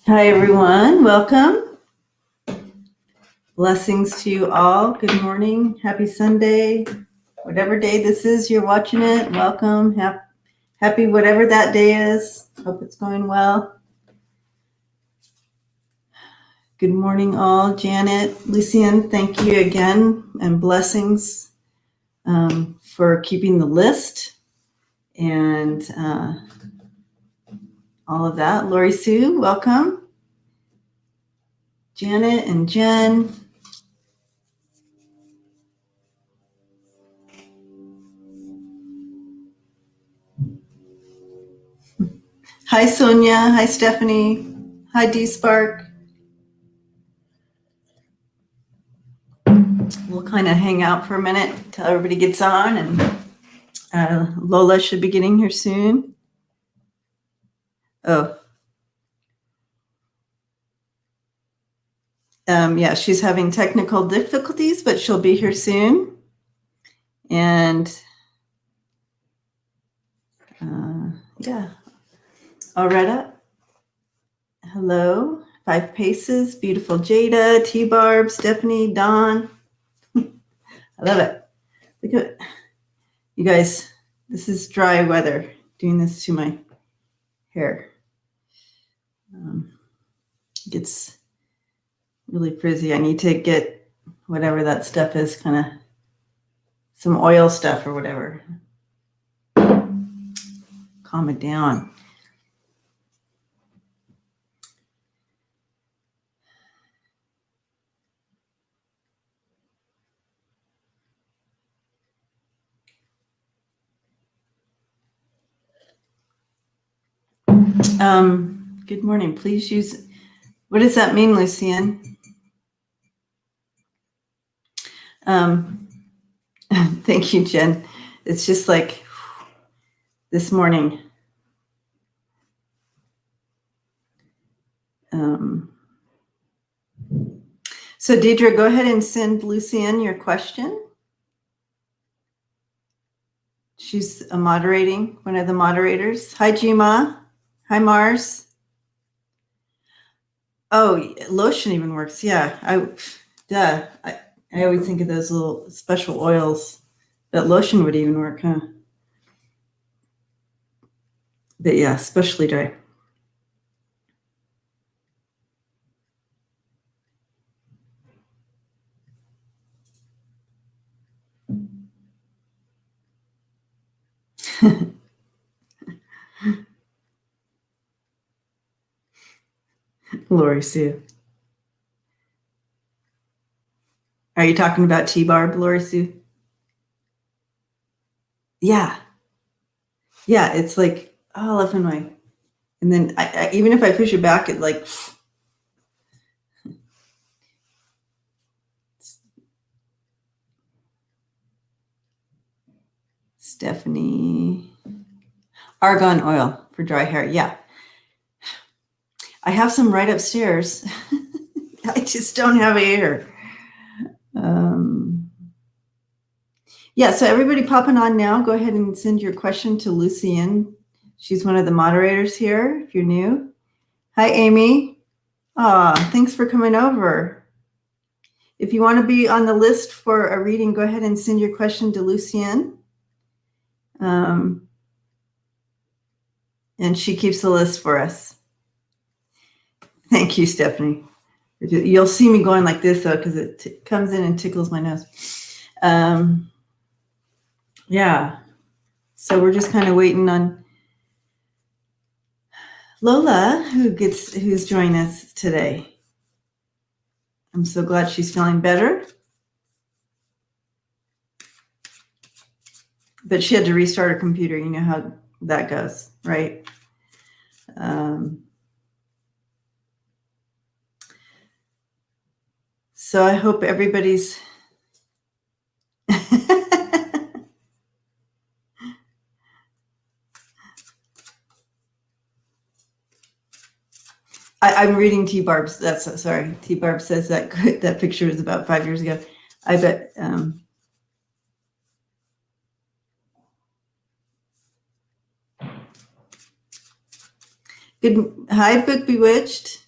Hi, everyone. Welcome. Blessings to you all. Good morning. Happy Sunday. Whatever day this is, you're watching it. Welcome. Happy whatever that day is. Hope it's going well. Good morning, all. Janet, Lucian, thank you again, and blessings for keeping the list and all of that. Lori Sue, welcome. Janet and Jen. Hi, Sonia. Hi, Stephanie. Hi, D-Spark. We'll kind of hang out for a minute until everybody gets on, and Lola should be getting here soon. Yeah, she's having technical difficulties, but she'll be here soon. And yeah, Alretta, hello. Five Paces, beautiful Jada, T-Barb, Stephanie, Dawn. I love it. Look at it. You guys, this is dry weather, doing this to my hair. It gets really frizzy. I need to get whatever that stuff is, kind of some oil stuff or whatever. Calm it down. Good morning. Please use, what does that mean, Lucian? Thank you, Jen. It's just like this morning. So Deidre, go ahead and send Lucian your question. She's moderating, one of the moderators. Hi, Jima. Hi, Mars. Oh, lotion even works. Yeah, I always think of those little special oils. That lotion would even work, huh? But yeah, especially dry. Lori Sue. Are you talking about T-Barb, Lori Sue? Yeah. Yeah, it's like, oh, left and right. And then I even if I push it back, it like... Stephanie. Argan oil for dry hair. Yeah. I have some right upstairs. I just don't have air. Yeah, so everybody popping on now, go ahead and send your question to Lucian. She's one of the moderators here, if you're new. Hi, Amy. Thanks for coming over. If you want to be on the list for a reading, go ahead and send your question to Lucian. And she keeps the list for us. Thank you, Stephanie. You'll see me going like this, though, because it comes in and tickles my nose. Yeah. So we're just kind of waiting on Lola, who's joining us today. I'm so glad she's feeling better. But she had to restart her computer. You know how that goes, right? So I hope everybody's... I'm reading T-Barb's. Sorry. T-Barb says that that picture was about 5 years ago. I bet... Good. Hi, Book Bewitched.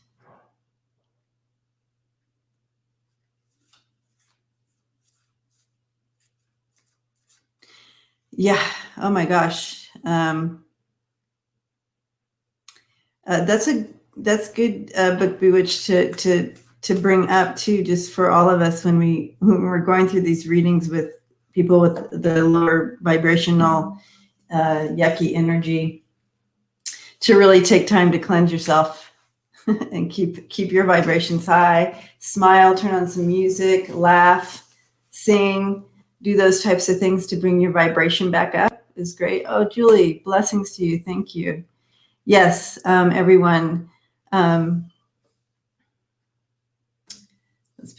Yeah. Oh my gosh. That's good book Bewitched to bring up too, just for all of us when we're going through these readings with people with the lower vibrational yucky energy, to really take time to cleanse yourself and keep your vibrations high. Smile, turn on some music, laugh, sing, do those types of things to bring your vibration back up is great. Oh, Julie, blessings to you. Thank you. Yes, everyone. Let's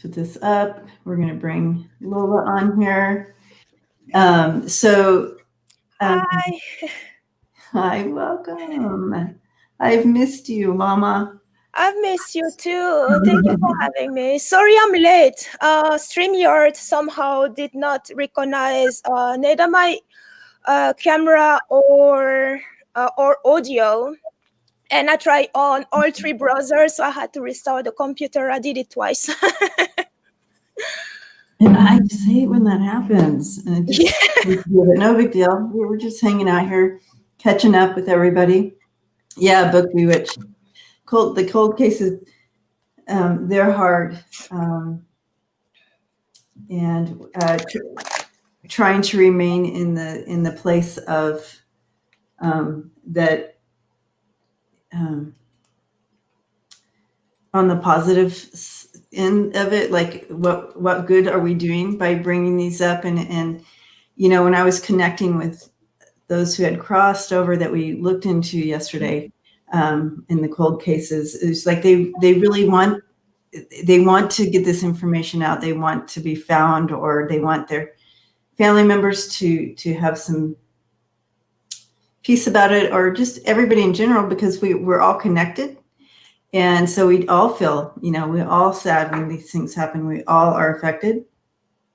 put this up. We're going to bring Lola on here. Hi. Hi, welcome. I've missed you, Mama. I've missed you too. Thank you for having me. Sorry I'm late. StreamYard somehow did not recognize neither my camera or audio. And I tried on all three browsers, so I had to restart the computer. I did it twice. And I just hate when that happens. And it just, no big deal. We were just hanging out here, catching up with everybody. Yeah, book Bewitched. The cold cases, they're hard. And trying to remain in the place of that on the positive end of it, like what good are we doing by bringing these up? And when I was connecting with those who had crossed over that we looked into yesterday in the cold cases, it's like they really want to get this information out. They want to be found, or they want their family members to have some peace about it, or just everybody in general, because we're all connected. And so we all feel, we're all sad when these things happen. We all are affected.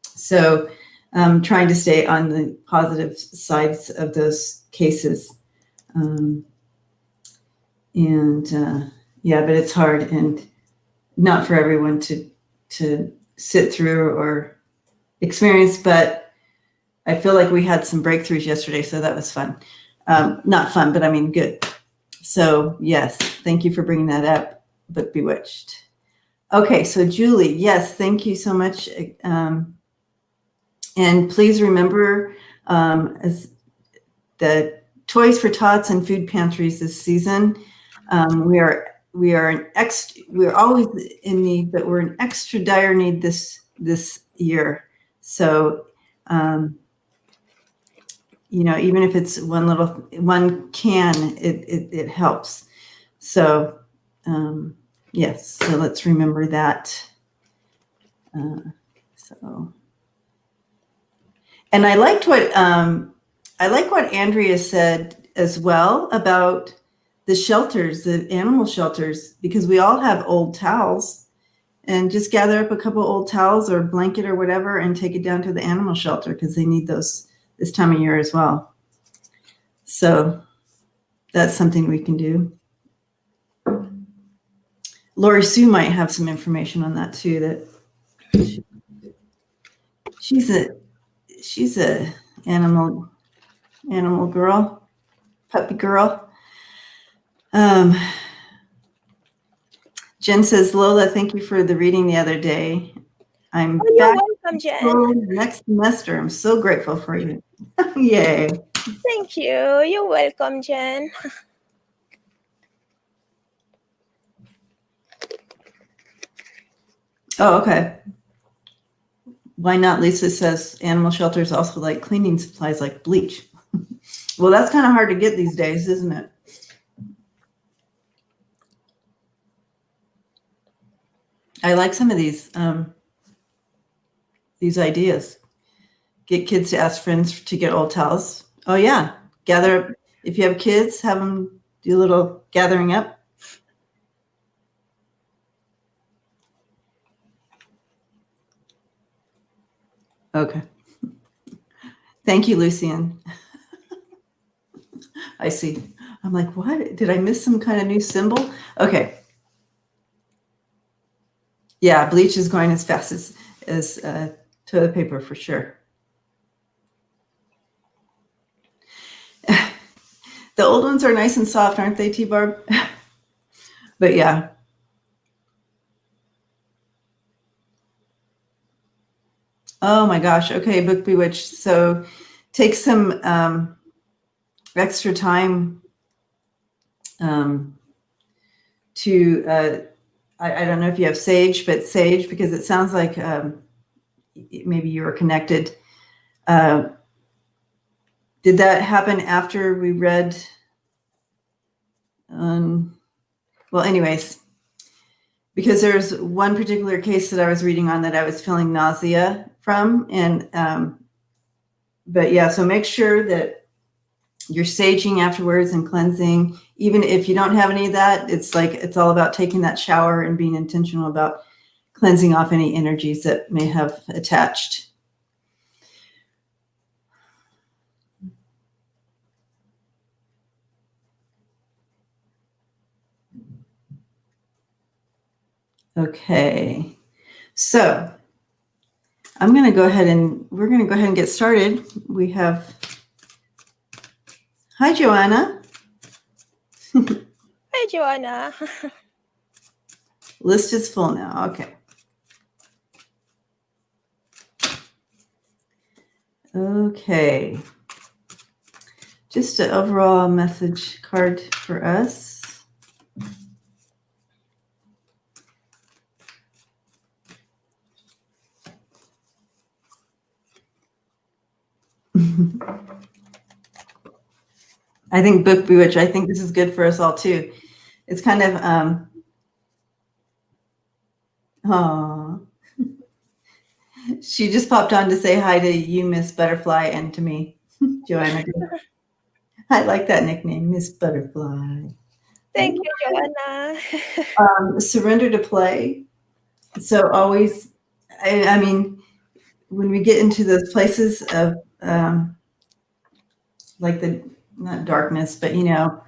So trying to stay on the positive sides of those cases. But it's hard and not for everyone to sit through or experience, but I feel like we had some breakthroughs yesterday, so that was fun. Not fun, but I mean, good. So yes, thank you for bringing that up, Book Bewitched. Okay, so Julie, yes, thank you so much. And please remember, as the Toys for Tots and food pantries this season, we're always in need, but we're in extra dire need this year. So, even if it's one can, it helps. So, yes, so let's remember that. And I liked what Andrea said as well about the shelters, the animal shelters, because we all have old towels, and just gather up a couple old towels or blanket or whatever and take it down to the animal shelter, because they need those this time of year as well. So that's something we can do. Lori Sue might have some information on that too. That she's a animal girl, puppy girl. Jen says, Lola, thank you for the reading the other day. I'm you're welcome, Jen. Next semester. I'm so grateful for you. Yay. Thank you. You're welcome, Jen. Oh, okay. Why not? Lisa says animal shelters also like cleaning supplies like bleach. Well, that's kind of hard to get these days, isn't it? I like some of these ideas. Get kids to ask friends to get old towels. Oh yeah, gather. If you have kids, have them do a little gathering up. Okay. Thank you, Lucian. I see. I'm like, what? Did I miss some kind of new symbol? Okay. Yeah, bleach is going as fast as toilet paper for sure. The old ones are nice and soft, aren't they, T-Barb? But yeah. Oh my gosh. Okay, Book Bewitched. So take some extra time to, I don't know if you have sage, but sage, because it sounds like maybe you were connected. Did that happen after we read? Well, anyways, because there's one particular case that I was reading on that I was feeling nausea from. And, but yeah, so make sure that you're saging afterwards and cleansing. Even if you don't have any of that, it's like, it's all about taking that shower and being intentional about cleansing off any energies that may have attached. Okay, so I'm going to go ahead and we're going to go ahead and get started. We have, hi, Joanna. Hi, Joanna. List is full now. Okay. Okay. Just an overall message card for us. I think Book Bewitch, I think this is good for us all too. It's kind of, she just popped on to say hi to you, Miss Butterfly, and to me, Joanna. I like that nickname, Miss Butterfly. Thank you, Joanna. Surrender to play. So always, I mean, when we get into those places of like the, not darkness, but you know,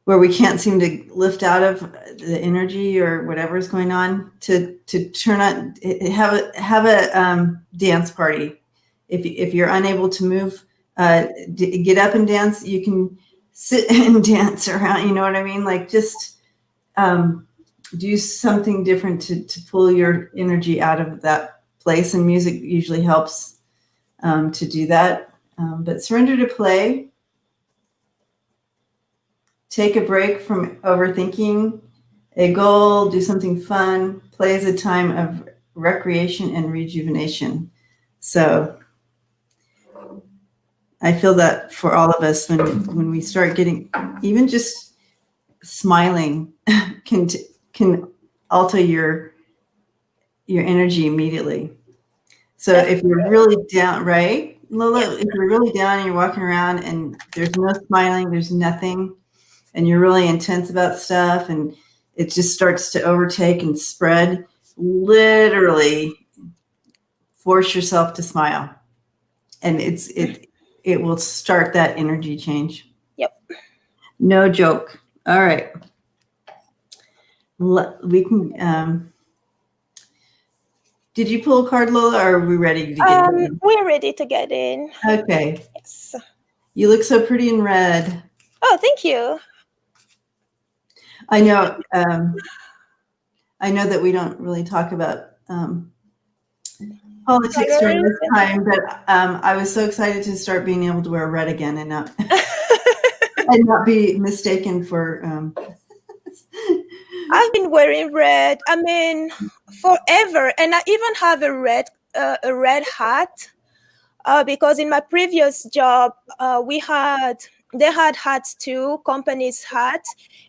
where we can't seem to lift out of the energy or whatever is going on, to turn on, have a dance party. If you're unable to move, get up and dance. You can sit and dance around. You know what I mean? Like just do something different to pull your energy out of that place. And music usually helps to do that. But surrender to play. Take a break from overthinking a goal, do something fun. Play is a time of recreation and rejuvenation. So I feel that for all of us, when we start getting, even just smiling can alter your energy immediately. So if you're really down, right, Lola, if you're really down and you're walking around and there's no smiling, there's nothing, and you're really intense about stuff and it just starts to overtake and spread, literally force yourself to smile. And it will start that energy change. Yep. No joke. All right. We can, did you pull a card, Lola, or are we ready to get in? We're ready to get in. Okay. Yes. You look so pretty in red. Oh, thank you. I know that we don't really talk about politics during this time, but I was so excited to start being able to wear red again and not and not be mistaken for. I've been wearing red. I mean, forever, and I even have a red hat. Because in my previous job, they had hats too, company's hat,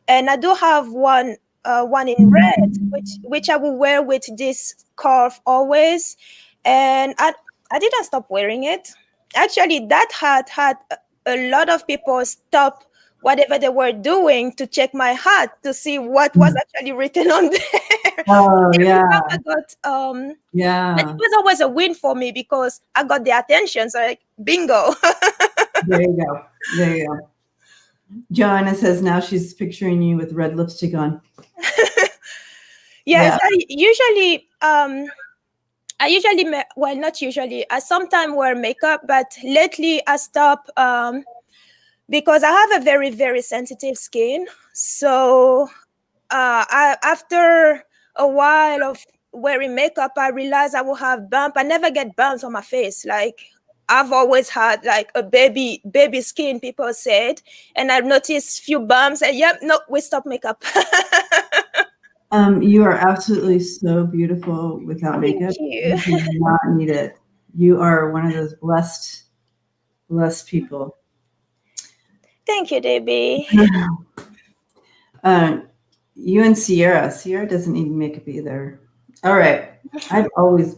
and I do have one in red, which I will wear with this scarf always, and I didn't stop wearing it. Actually, that hat had a lot of people stop whatever they were doing to check my hat to see what was actually written on there. Oh yeah. I got Yeah. it was always a win for me because I got the attention. So like, bingo. There you go. There you go. Joanna says now she's picturing you with red lipstick on. Yes, yeah. I sometimes wear makeup, but lately I stopped because I have a very, very sensitive skin. So after a while of wearing makeup, I realized I will have bump. I never get bumps on my face. Like I've always had like a baby skin, people said, and I've noticed few bumps. And yep, no, we stop makeup. You are absolutely so beautiful without Thank makeup. you. You do not need it. You are one of those blessed people. Thank you, Debbie. You and Sierra. Sierra doesn't need makeup either. All right. I have always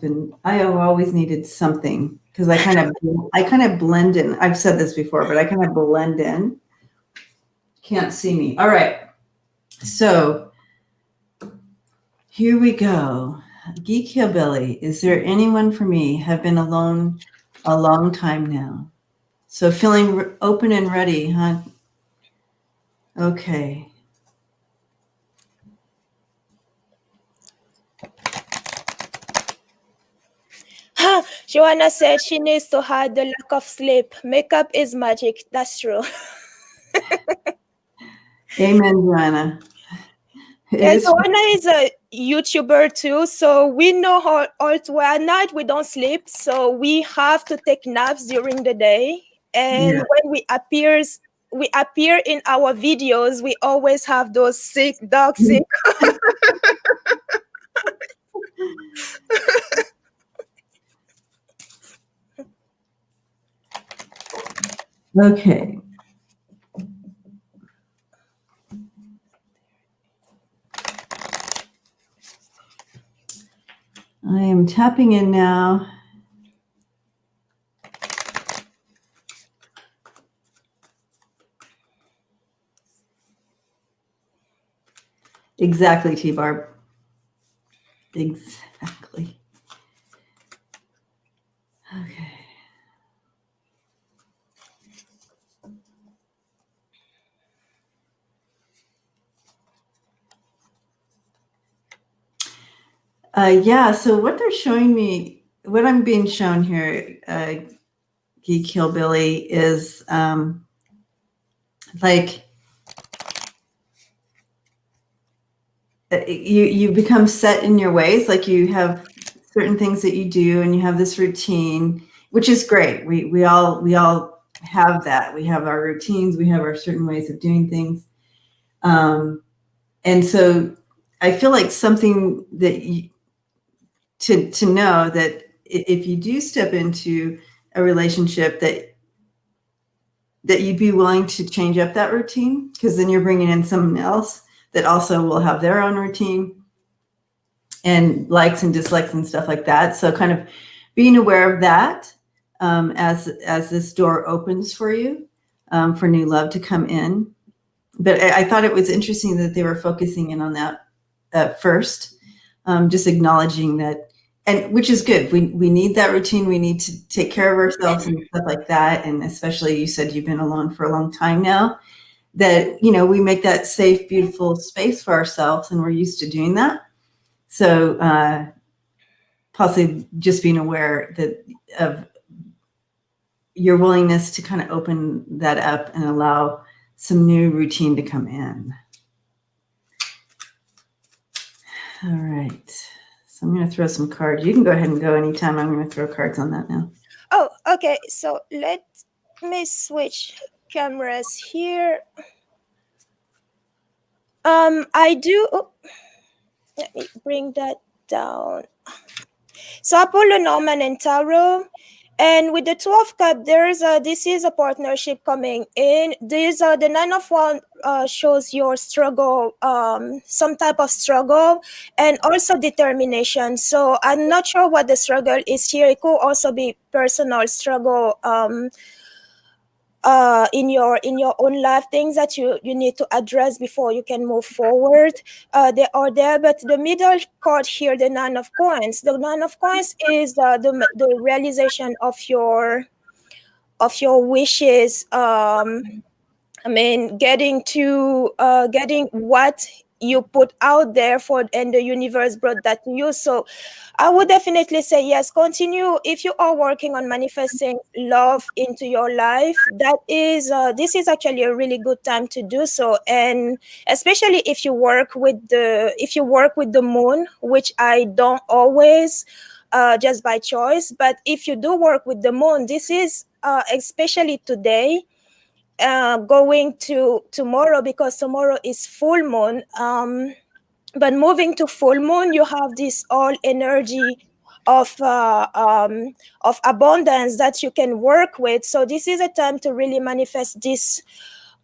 needed something because I kind of blend in. I've said this before, but I kind of blend in. Can't see me. All right. So here we go. Geek Hillbilly. Is there anyone for me? Have been alone a long time now. So feeling open and ready, huh? Okay. Joanna said she needs to hide the lack of sleep. Makeup is magic. That's true. Amen, Joanna. And Joanna is a YouTuber too, so we know how also at night we don't sleep, so we have to take naps during the day. And when we appear in our videos, we always have those sick, dark, sick. Okay. I am tapping in now. Exactly, T-Barb. Exactly. Okay. Yeah, so what they're showing me, what I'm being shown here, Geek Hillbilly, is like you become set in your ways. Like you have certain things that you do, and you have this routine, which is great. We all have that. We have our routines. We have our certain ways of doing things, and so I feel like something that to know that if you do step into a relationship that you'd be willing to change up that routine, because then you're bringing in someone else that also will have their own routine and likes and dislikes and stuff like that. So kind of being aware of that as this door opens for you for new love to come in. But I thought it was interesting that they were focusing in on that first, just acknowledging that, and which is good. We need that routine. We need to take care of ourselves and stuff like that. And especially, you said you've been alone for a long time now, that, we make that safe, beautiful space for ourselves, and we're used to doing that. So possibly just being aware of your willingness to kind of open that up and allow some new routine to come in. All right. So I'm going to throw some cards. You can go ahead and go anytime. I'm going to throw cards on that now. Oh, okay. So let me switch cameras here. I do. Oh, let me bring that down. So I pull Lenormand and Tarot. And with the Two of Cups, this is a partnership coming in. The Nine of Wands shows your struggle, some type of struggle, and also determination. So I'm not sure what the struggle is here. It could also be personal struggle in your own life, things that you need to address before you can move forward. They are there, but the middle card here, the Nine of Coins. The Nine of Coins is the realization of your wishes. Getting what you put out there and the universe brought that to you. So I would definitely say yes, continue. If you are working on manifesting love into your life, that is this is actually a really good time to do so. And especially if you work with the moon, which I don't always just by choice, but if you do work with the moon, this is especially today, going to tomorrow, because tomorrow is full moon. But moving to full moon, you have this all energy of abundance that you can work with. So this is a time to really manifest this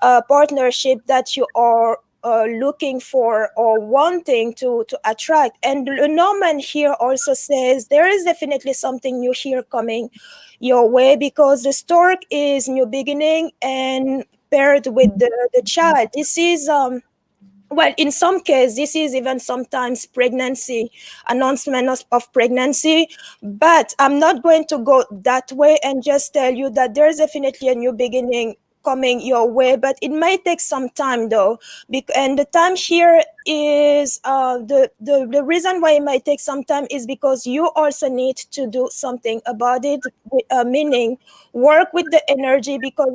partnership that you are looking for or wanting to attract. And Lenormand here also says there is definitely something new here coming your way, because the stork is new beginning and paired with the child. This is well, in some cases, this is even sometimes pregnancy, announcement of pregnancy. But I'm not going to go that way and just tell you that there's definitely a new beginning coming your way, but it might take some time though. And the time here is the reason why it might take some time is because you also need to do something about it, meaning work with the energy, because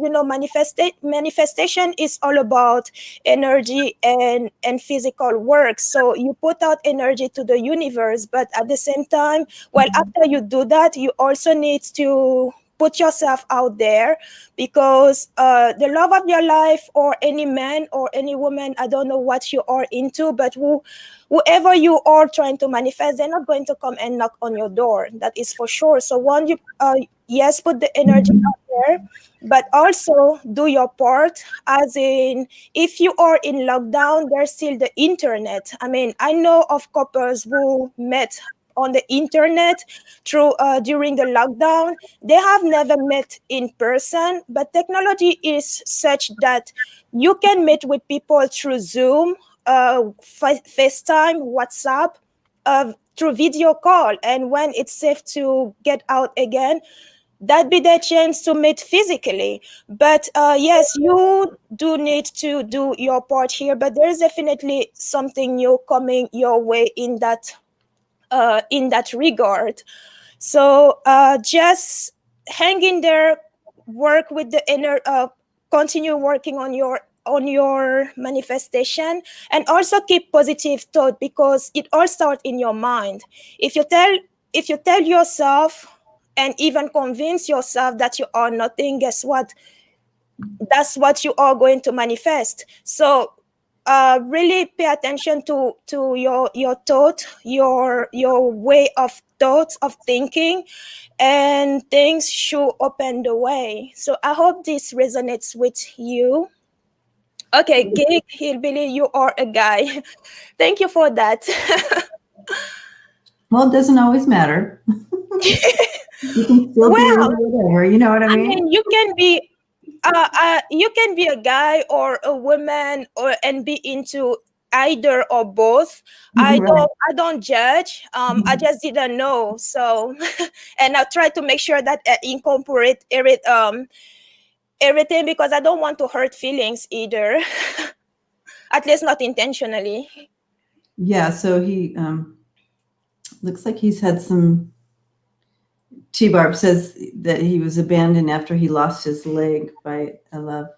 manifestation is all about energy and physical work. So you put out energy to the universe, but at the same time, well, after you do that, you also need to put yourself out there, because the love of your life, or any man or any woman, I don't know what you are into, but whoever you are trying to manifest, they're not going to come and knock on your door. That is for sure. So one, you yes, put the energy out there, but also do your part. As in, if you are in lockdown, there's still the internet. I mean, I know of couples who met on the internet through during the lockdown. They have never met in person, but technology is such that you can meet with people through Zoom, FaceTime, WhatsApp, through video call. And when it's safe to get out again, that be the chance to meet physically. But yes, you do need to do your part here, but there's definitely something new coming your way in that regard. So just hang in there, work with the inner, continue working on your manifestation, and also keep positive thought, because it all starts in your mind. If you tell yourself and even convince yourself that you are nothing, guess what? That's what you are going to manifest. So really pay attention to your thought, your way of thoughts, of thinking, and things should open the way. So I hope this resonates with you. Okay, Gig Hillbilly, you are a guy. Thank you for that. Well, it doesn't always matter. You can still be whatever, you know what I mean? I mean, you can be a guy or a woman, and be into either or both. I don't judge. I just didn't know. So and I try to make sure that I incorporate everything, because I don't want to hurt feelings either. At least not intentionally. Yeah, so he looks like he's had some. T-Barb says that he was abandoned after he lost his leg by a love.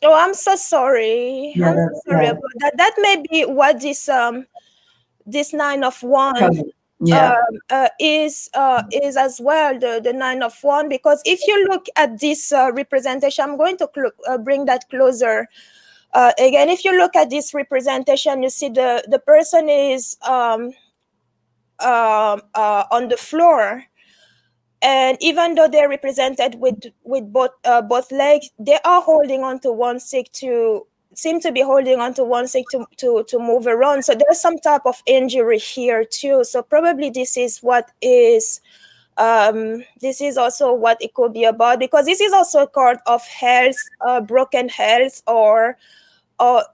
Oh, I'm so sorry. Yeah, I'm so sorry about that. That may be what this 9 of Wands is as well, the 9 of Wands, because if you look at this representation, I'm going to bring that closer again. If you look at this representation, you see the person is on the floor. And even though they're represented with both legs, they are holding on to one stick seem to be holding on to one stick to move around. So there's some type of injury here too. So probably this is what is this is also what it could be about, because this is also a card of health, broken health, or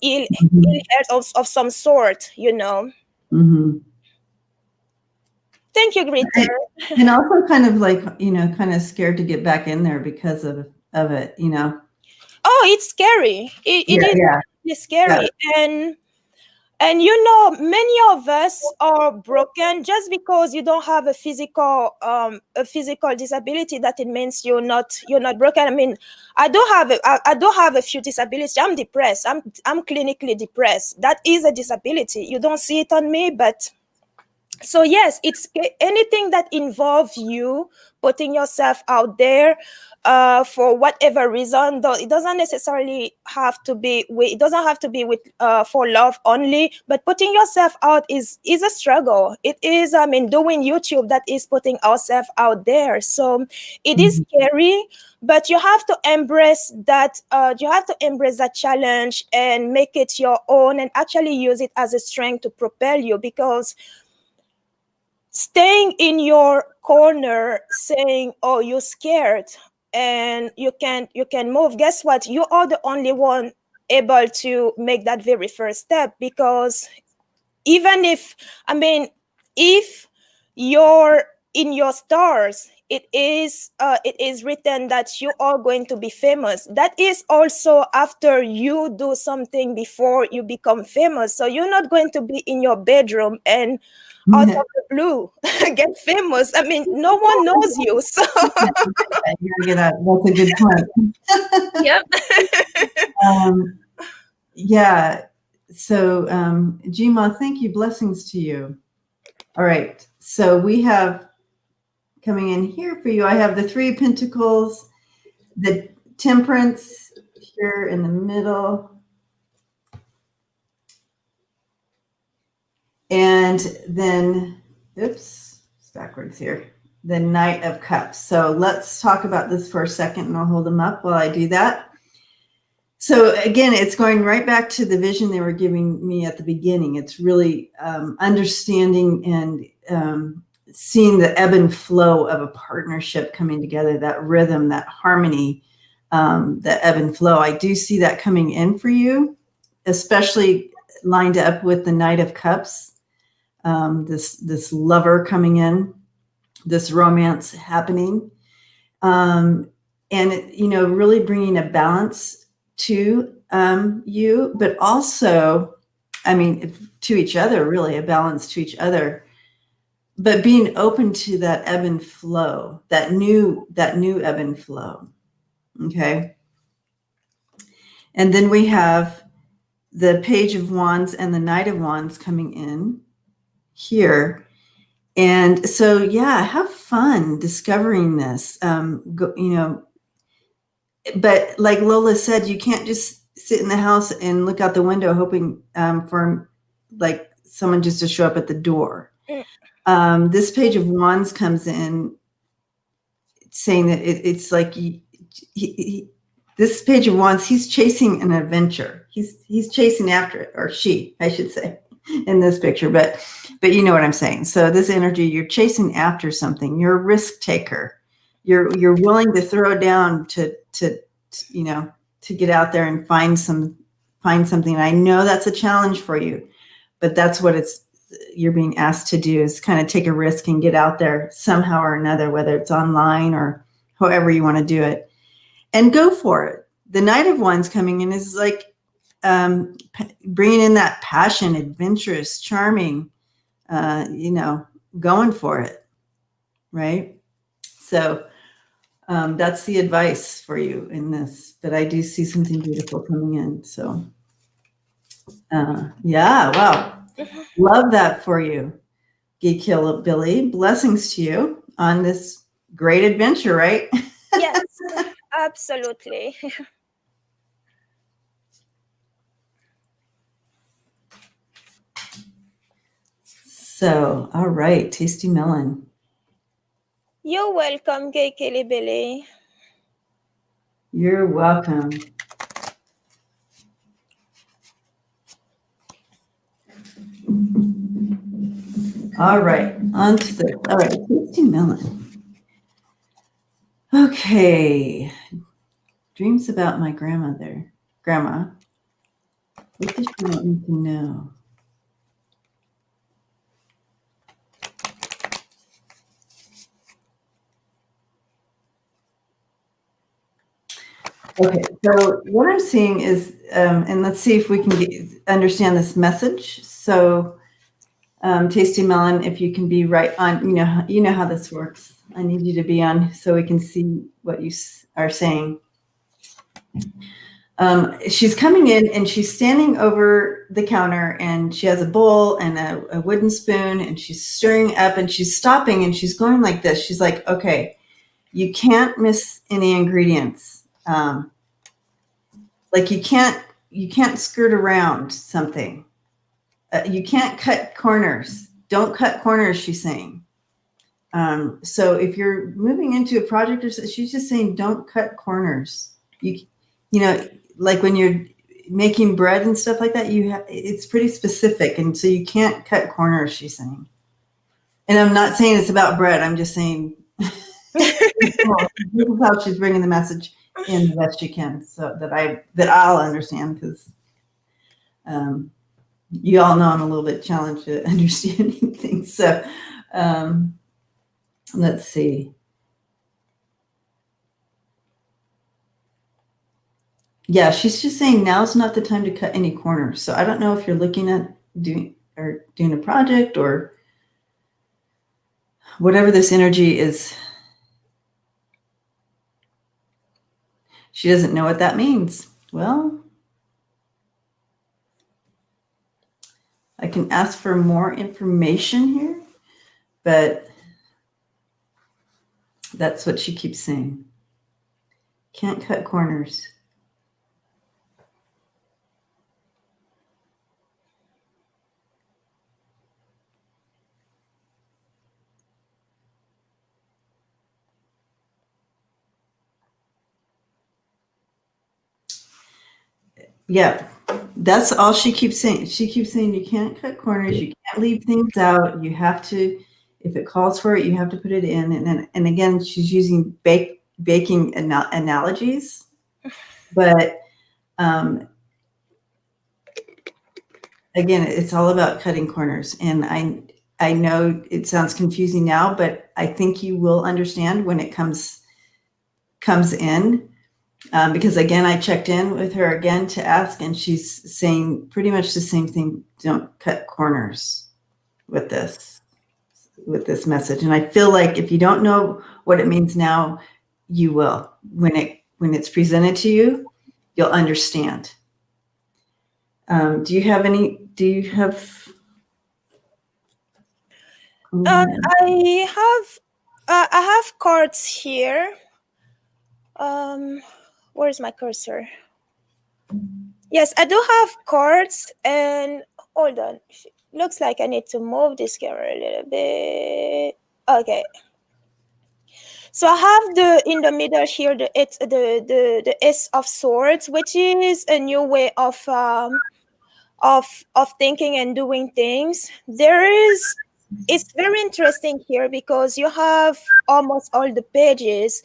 ill health of some sort, you know. Mm-hmm. Thank you, Greta. And also kind of like, kind of scared to get back in there because of it, Oh, it's scary. It is really scary. Yeah. And And many of us are broken. Just because you don't have a physical disability, that it means you're not broken. I mean, I do have a few disabilities. I'm depressed. I'm clinically depressed. That is a disability. You don't see it on me, but so yes, it's anything that involves you putting yourself out there for whatever reason, though it doesn't necessarily have to be with, it doesn't have to be with for love only, but putting yourself out is a struggle. It is, I mean, doing YouTube, that is putting ourselves out there. So it is scary, but you have to embrace that. You have to embrace that challenge and make it your own, and actually use it as a strength to propel you. Because staying in your corner saying, oh, you're scared and you can move, guess what, you are the only one able to make that very first step. Because even if, I mean, if you're in your stars, it is written that you are going to be famous. That is also after you do something before you become famous. So you're not going to be in your bedroom and out of the blue get famous. I mean, no one knows you. So That's a good point. yep. Yeah. So, Gma, thank you. Blessings to you. All right. So we have coming in here for you. I have the Three of Pentacles, the Temperance here in the middle, and then, oops, it's backwards here. The Knight of Cups. So let's talk about this for a second, and I'll hold them up while I do that. So again, it's going right back to the vision they were giving me at the beginning. It's really understanding and seeing the ebb and flow of a partnership coming together, that rhythm, that harmony, the ebb and flow. I do see that coming in for you, especially lined up with the Knight of Cups, this lover coming in, this romance happening, and really bringing a balance to you, but also, I mean, to each other, really a balance to each other, but being open to that ebb and flow, that new ebb and flow. Okay. And then we have the Page of Wands and the Knight of Wands coming in here. And so, yeah, have fun discovering this. But like Lola said, you can't just sit in the house and look out the window hoping for like someone just to show up at the door. This Page of Wands comes in saying that it's like this Page of Wands, he's chasing an adventure. He's chasing after it, or she, I should say, in this picture. But you know what I'm saying. So this energy, you're chasing after something. You're a risk taker. You're willing to throw down to get out there and find something. And I know that's a challenge for you, but that's what you're being asked to do, is kind of take a risk and get out there somehow or another, whether it's online or however you want to do it, and go for it. The Knight of Wands coming in is like bringing in that passion, adventurous, charming, going for it. Right. So that's the advice for you in this, but I do see something beautiful coming in. So yeah, wow. Love that for you, Geek Hill Billy. Blessings to you on this great adventure, right? Yes, absolutely. So, all right, Tasty Melon. You're welcome, Gay Kelly Billy. You're welcome. All right, on to the, all right, Tasty Melon. Okay. Dreams about my grandmother. Grandma. What does she want me to know? Okay, so what I'm seeing is, and let's see if we can understand this message. So, Tasty Melon, if you can be right on, you know how this works. I need you to be on so we can see what you are saying. She's coming in and she's standing over the counter and she has a bowl and a wooden spoon and she's stirring up and she's stopping and she's going like this. She's like, okay, you can't miss any ingredients. Like you can't skirt around something. You can't cut corners. Don't cut corners, she's saying. So if you're moving into a project or something, she's just saying, don't cut corners. You know, like when you're making bread and stuff like that, it's pretty specific. And so you can't cut corners, she's saying. And I'm not saying it's about bread. I'm just saying this is how she's bringing the message in the best she can, so that I'll understand, because you all know I'm a little bit challenged at understanding things. So let's see. Yeah, she's just saying now's not the time to cut any corners. So I don't know if you're looking at doing a project or whatever this energy is. She doesn't know what that means. Well, I can ask for more information here, but that's what she keeps saying. Can't cut corners. Yeah, that's all she keeps saying. She keeps saying you can't cut corners, you can't leave things out. You have to, if it calls for it, you have to put it in. And again, she's using baking analogies, but again, it's all about cutting corners. And I know it sounds confusing now, but I think you will understand when it comes in. Because again, I checked in with her again to ask, and she's saying pretty much the same thing. Don't cut corners with this message. And I feel like if you don't know what it means now, you will. When it's presented to you, you'll understand. Do you have I have cards here. Where's my cursor? Yes, I do have cards, and hold on. Looks like I need to move this camera a little bit. Okay. So I have in the middle here the Ace of Swords, which is a new way of thinking and doing things. It's very interesting here because you have almost all the pages.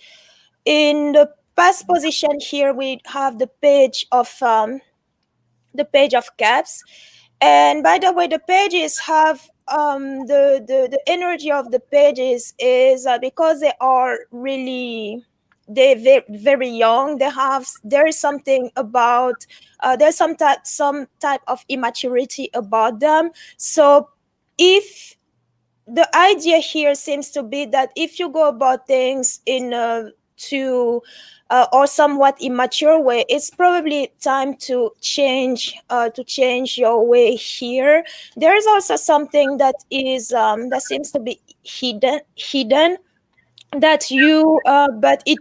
In the past position here, we have the page of Cups, and by the way, the pages have the energy of the pages is because they are really very, very young. There is something about there's some type of immaturity about them. So if the idea here seems to be that if you go about things in or somewhat immature way, it's probably time to change your way here. There is also something that is that seems to be hidden that you but it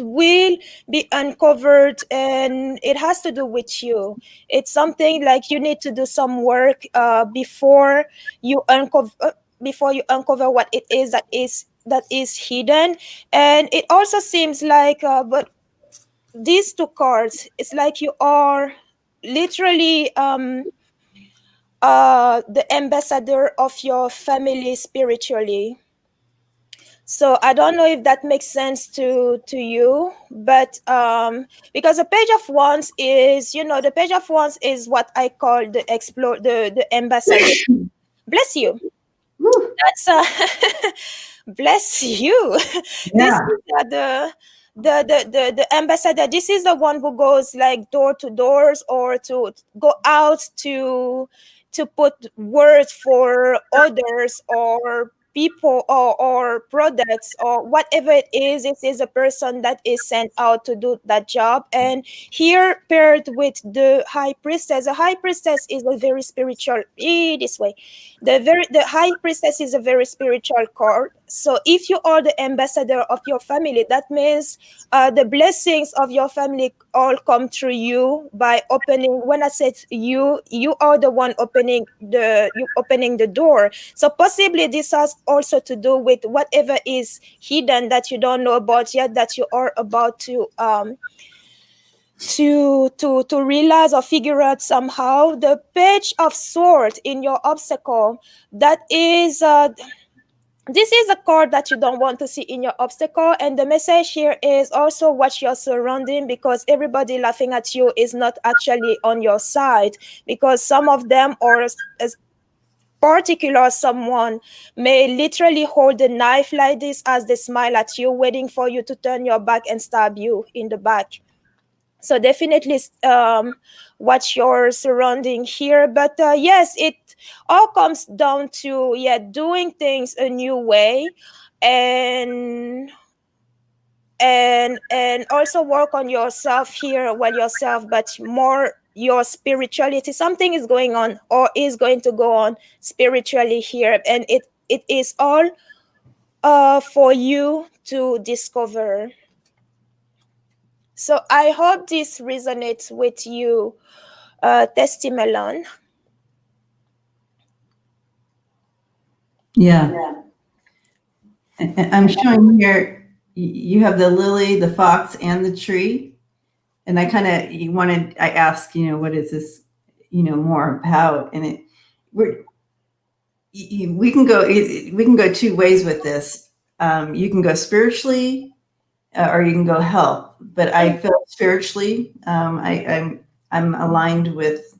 will be uncovered, and it has to do with you. It's something like you need to do some work before you uncover what it is that is hidden. And it also seems like but these two cards, it's like you are literally the ambassador of your family spiritually. So I don't know if that makes sense to you, but because the Page of Wands is, the Page of Wands is what I call the ambassador. Bless you. That's bless you. Yeah. This is the ambassador, this is the one who goes like door to doors or to go out to put words for others or people or products or whatever it is a person that is sent out to do that job. And here paired with the high priestess, the high priestess is a very spiritual this way, the high priestess is a very spiritual card. So if you are the ambassador of your family, that means the blessings of your family all come through you by opening. When I said you are the one opening the door. So possibly this has also to do with whatever is hidden that you don't know about yet, that you are about to realize or figure out somehow. The page of sword in your obstacle, that is this is a card that you don't want to see in your obstacle. And the message here is also watch your surrounding, because everybody laughing at you is not actually on your side, because some of them, or as particular someone, may literally hold a knife like this as they smile at you, waiting for you to turn your back and stab you in the back. So definitely watch your surrounding here. But yes, it all comes down to doing things a new way, and also work on yourself here, well, yourself, but more your spirituality. Something is going on or is going to go on spiritually here, and it is all for you to discover. So I hope this resonates with you, Testimelon. Yeah. And I'm showing here, you have the lily, the fox, and the tree. And I asked, what is this, more about? And we can go two ways with this. You can go spiritually, or you can go health. But I feel spiritually, I'm aligned with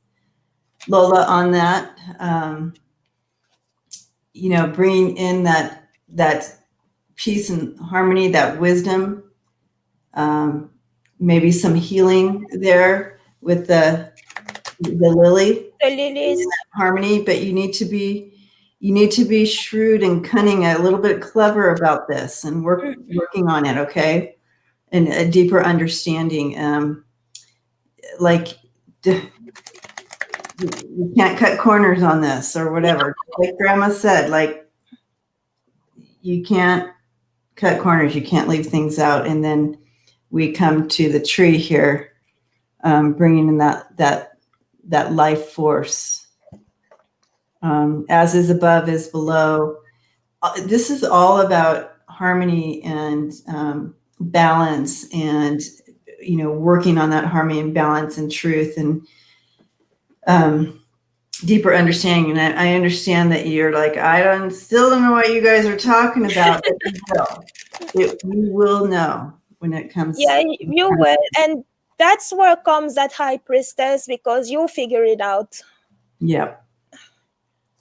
Lola on that. Bringing in that peace and harmony, that wisdom, maybe some healing there with the lily, The lilies, harmony. But you need to be shrewd and cunning, a little bit clever about this, and working on it. Okay, and a deeper understanding. Like you can't cut corners on this or whatever. Like Grandma said, like you can't cut corners. You can't leave things out. And then we come to the tree here, bringing in that life force. As is above is below. This is all about harmony and balance, and working on that harmony and balance and truth, and deeper understanding. And I understand that you're like, still don't know what you guys are talking about, but you will know when it comes. Yeah, you will. And that's where comes that high priestess, because you'll figure it out. Yeah.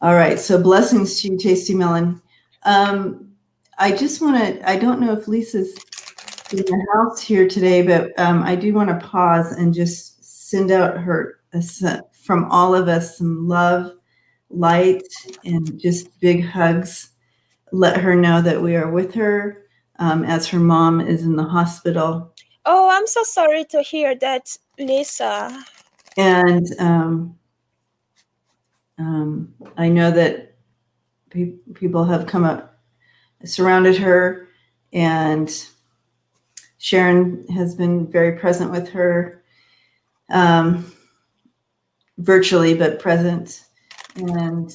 All right. So blessings to you, Tasty Melon. I don't know if Lisa's in the house here today, but I do want to pause and just send out from all of us some love, light, and just big hugs. Let her know that we are with her as her mom is in the hospital. Oh, I'm so sorry to hear that, Lisa. And I know that people have come up, surrounded her, and Sharon has been very present with her, virtually, but present. And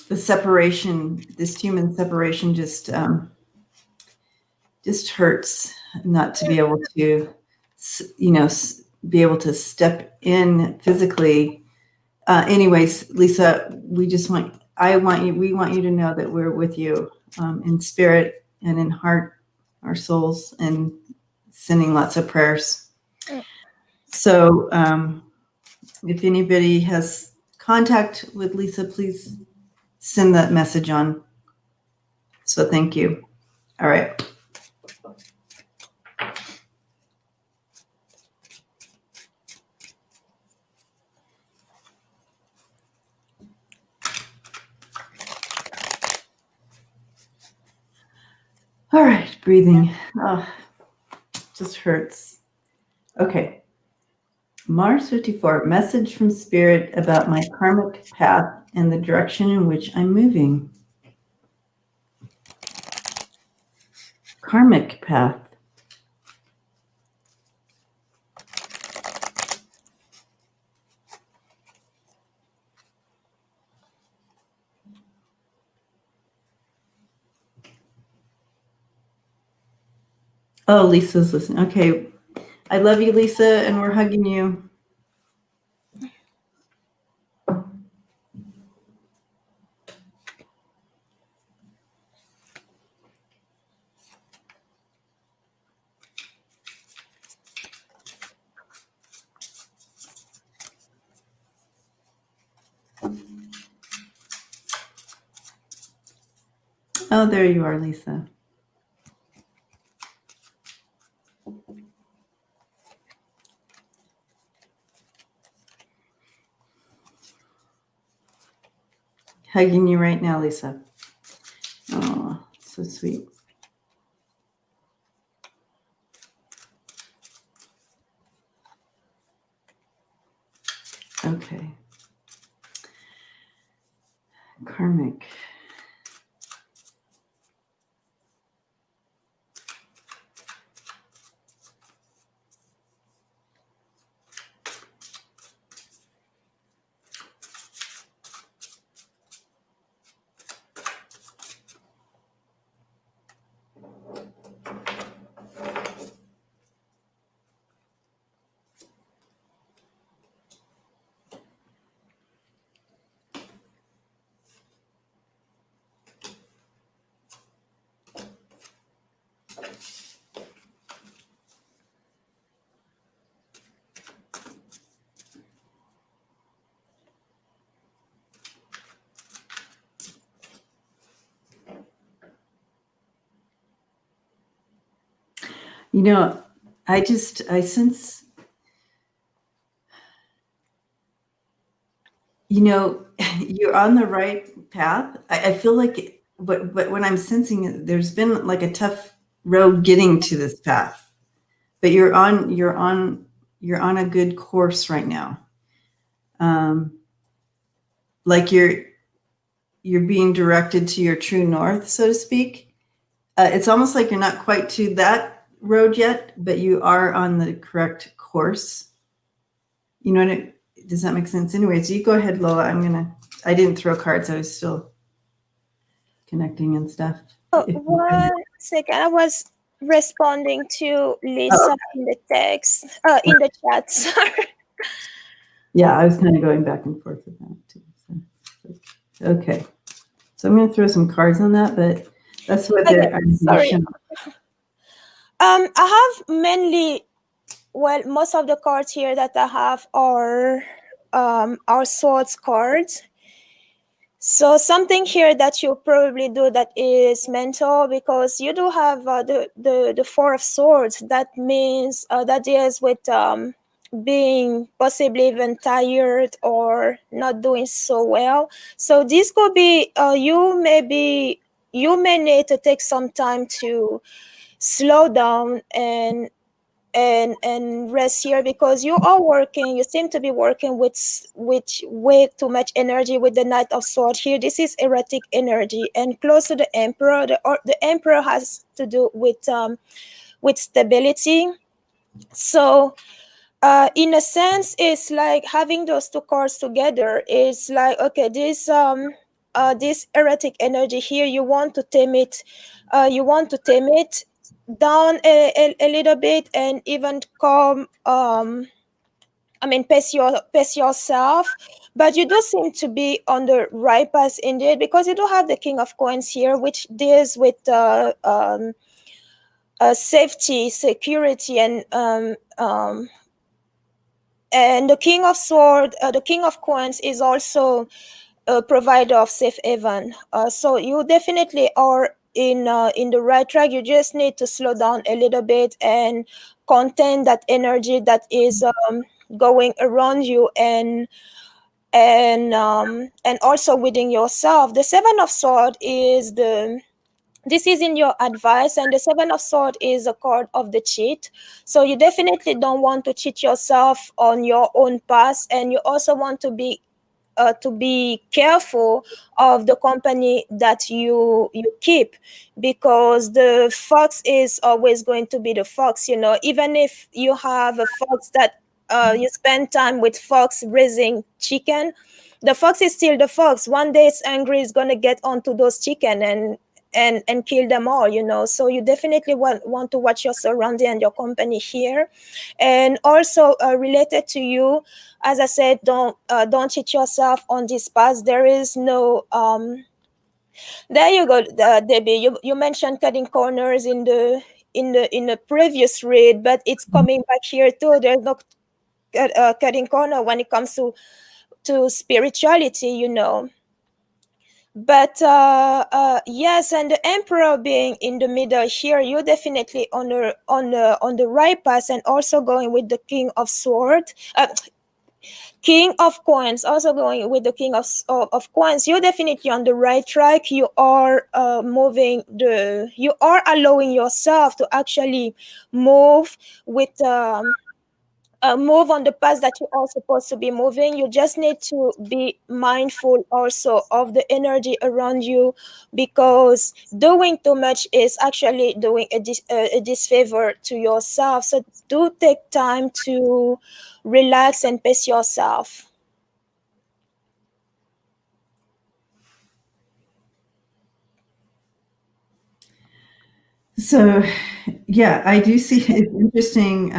the separation, this human separation, just hurts not to be able to, be able to step in physically. Anyways, Lisa, we want you to know that we're with you in spirit and in heart, our souls, and sending lots of prayers. So if anybody has contact with Lisa, please send that message on. So thank you. All right. All right, breathing. Oh, just hurts. Okay. Mars 54, message from Spirit about my karmic path and the direction in which I'm moving. Karmic path. Oh, Lisa's listening. Okay. I love you, Lisa, and we're hugging you. Oh, there you are, Lisa. Hugging you right now, Lisa. Oh, so sweet. Okay. Karmic. You know, I sense, you know, you're on the right path. I feel like, but when I'm sensing it, there's been like a tough road getting to this path, but you're on a good course right now. Like you're being directed to your true north, so to speak. It's almost like you're not quite to that road yet, but you are on the correct course. You know what does that make sense? Anyways, you go ahead, Lola. I didn't throw cards. I was still connecting and stuff. Oh, 1 second. I was responding to Lisa in the text, in the chat. Sorry. Yeah, I was kind of going back and forth with that too. So, okay. So I'm going to throw some cards on that, but that's what sorry. I have mainly, most of the cards here that I have are swords cards. So something here that you probably do that is mental, because you do have the Four of Swords. That means that deals with being possibly even tired or not doing so well. So this could be you may need to take some time to slow down and rest here, because you seem to be working with way too much energy with the Knight of Swords here. This is erratic energy and close to the Emperor. The Emperor has to do with stability. So in a sense, it's like having those two cards together is like, okay, this erratic energy here, you want to tame it down a little bit, and even calm, pace yourself. But you do seem to be on the right path indeed, because you do have the King of Coins here, which deals with safety, security, and And the King of Sword, the King of Coins is also a provider of safe haven. So you definitely are in the right track. You just need to slow down a little bit and contain that energy that is going around you, and also within yourself. The Seven of Sword is the this is in your advice, and the Seven of Sword is a card of the cheat. So you definitely don't want to cheat yourself on your own path, and you also want to be careful of the company that you keep, because the fox is always going to be the fox. Even if you have a fox that you spend time with fox raising chicken, the fox is still the fox. One day it's angry, it's going to get onto those chicken and kill them all. So you definitely want to watch your surrounding and your company here. And also related to you, as I said, don't cheat yourself on this path. There is no there you go, Debbie. You mentioned cutting corners in the previous read, but it's coming back here too. There's no cutting corner when it comes to spirituality. But yes, and the Emperor being in the middle here, you're definitely on the right path, and also going with the King of Coins, also going with the King of Coins. You're definitely on the right track. You are you are allowing yourself to actually move with move on the path that you are supposed to be moving. You just need to be mindful also of the energy around you, because doing too much is actually doing a disfavor to yourself. So do take time to relax and pace yourself. So, yeah, I do see it's interesting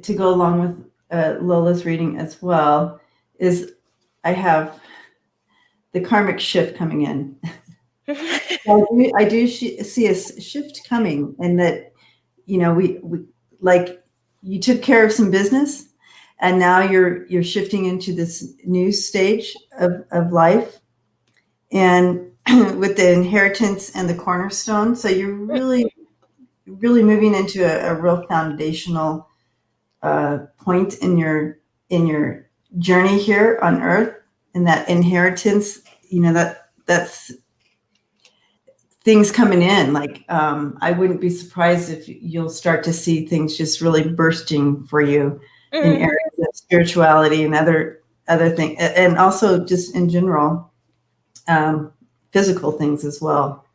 to go along with Lola's reading as well. Is I have the karmic shift coming in. I do see a shift coming, and that we like you took care of some business, and now you're shifting into this new stage of life, and with the inheritance and the cornerstone. So you're really moving into a real foundational point in your journey here on Earth, and that inheritance. That's things coming in. Like I wouldn't be surprised if you'll start to see things just really bursting for you in areas of spirituality and other things, and also just in general physical things as well.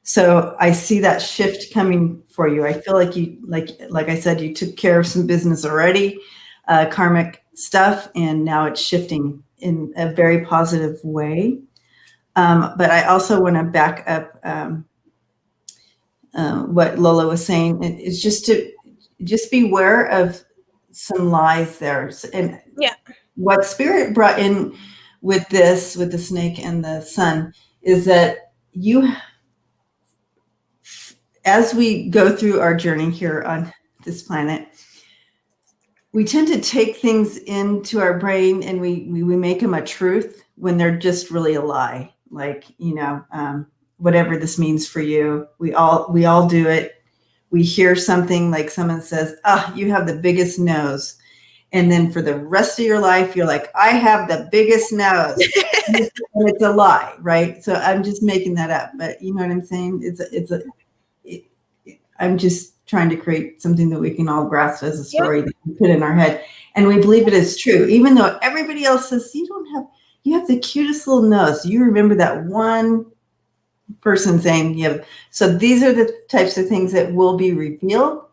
So I see that shift coming for you. I feel like you, like I said, you took care of some business already, karmic stuff, and now it's shifting in a very positive way. But I also want to back up what Lola was saying. It's just beware of some lies there. And Yeah. what Spirit brought in with this, with the snake and the sun, is that as we go through our journey here on this planet, we tend to take things into our brain and we make them a truth when they're just really a lie. Like, whatever this means for you, we all do it. We hear something like someone says, you have the biggest nose. And then for the rest of your life, you're like, I have the biggest nose. And it's a lie, right? So I'm just making that up. But you know what I'm saying? I'm just trying to create something that we can all grasp as a story that we put in our head. And we believe it is true, even though everybody else says, you have the cutest little nose. You remember that one person saying you have. So these are the types of things that will be revealed.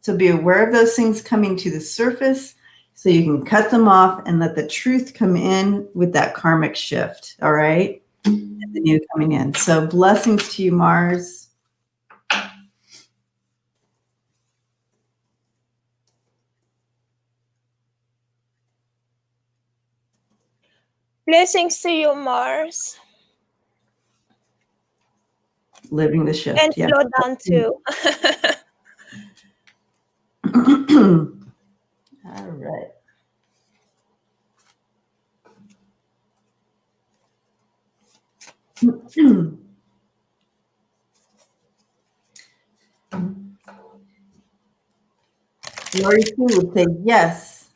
So be aware of those things coming to the surface so you can cut them off and let the truth come in with that karmic shift. All right. And the new coming in. So blessings to you, Mars. Blessings to you, Mars. Living the shift. And slow down too. All right. Lori too would say yes.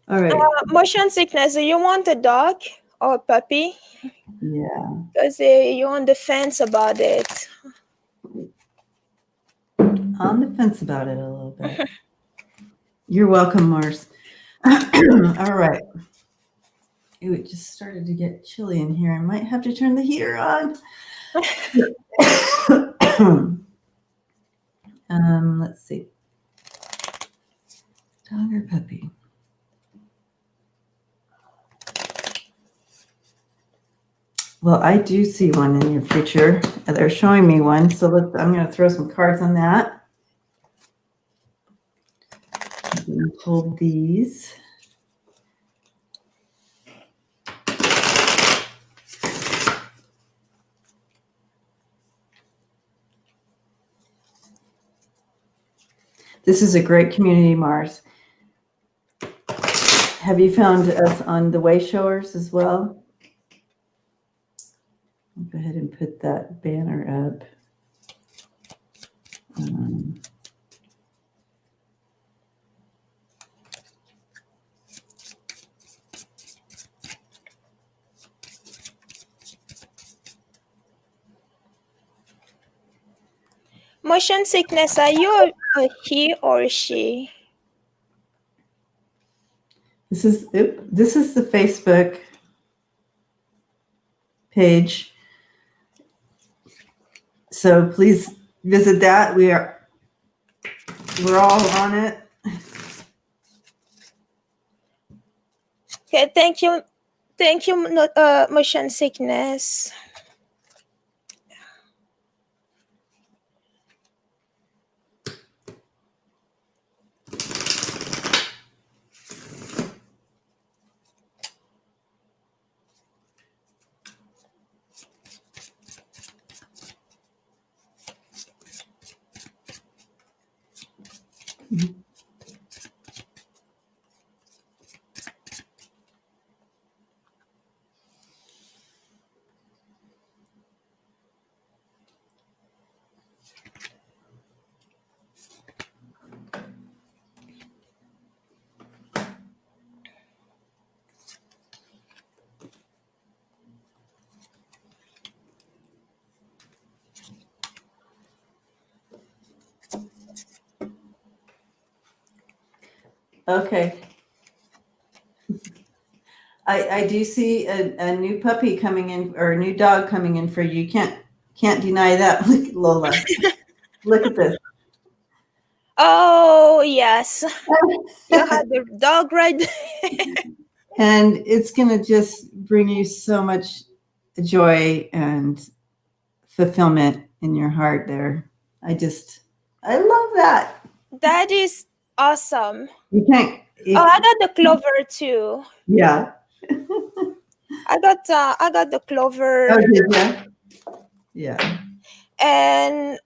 All right. Motion sickness. Do you want a dog or a puppy? Yeah. Because you're on the fence about it. On the fence about it a little bit. You're welcome, Mars. All right. Ooh, it just started to get chilly in here. I might have to turn the heater on. Let's see. Dog or puppy? Well, I do see one in your future. They're showing me one, so I'm going to throw some cards on that. I'm going to hold these. This is a great community, Mars. Have you found us on the Way Showers as well? I'll go ahead and put that banner up. Motion sickness. Are you a he or she? This is the Facebook page. So please visit that. We're all on it. Okay, thank you. Thank you, motion sickness. Okay. I do see a new puppy coming in, or a new dog coming in for you. Can't deny that. Look at Lola. Look at this. Oh yes, you had the dog right there. And it's going to just bring you so much joy and fulfillment in your heart there. I love that. That is awesome. You can't. I got the clover too. Yeah. I got the clover. Oh, did you? Yeah. And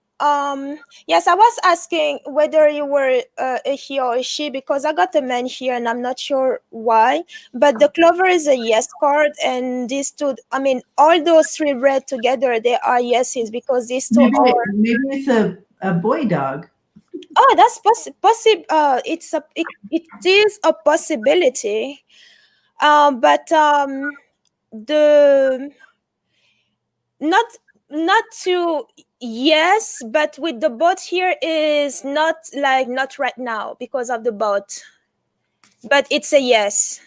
yes, I was asking whether you were a he or a she, because I got a man here and I'm not sure why, but the clover is a yes card, and these two, I mean, all those three read together, they are yeses, because these two Maybe are. it's a boy dog. Oh, that's possible. It is a possibility. But the not to yes, but with the boat here is not right now because of the boat, but it's a yes.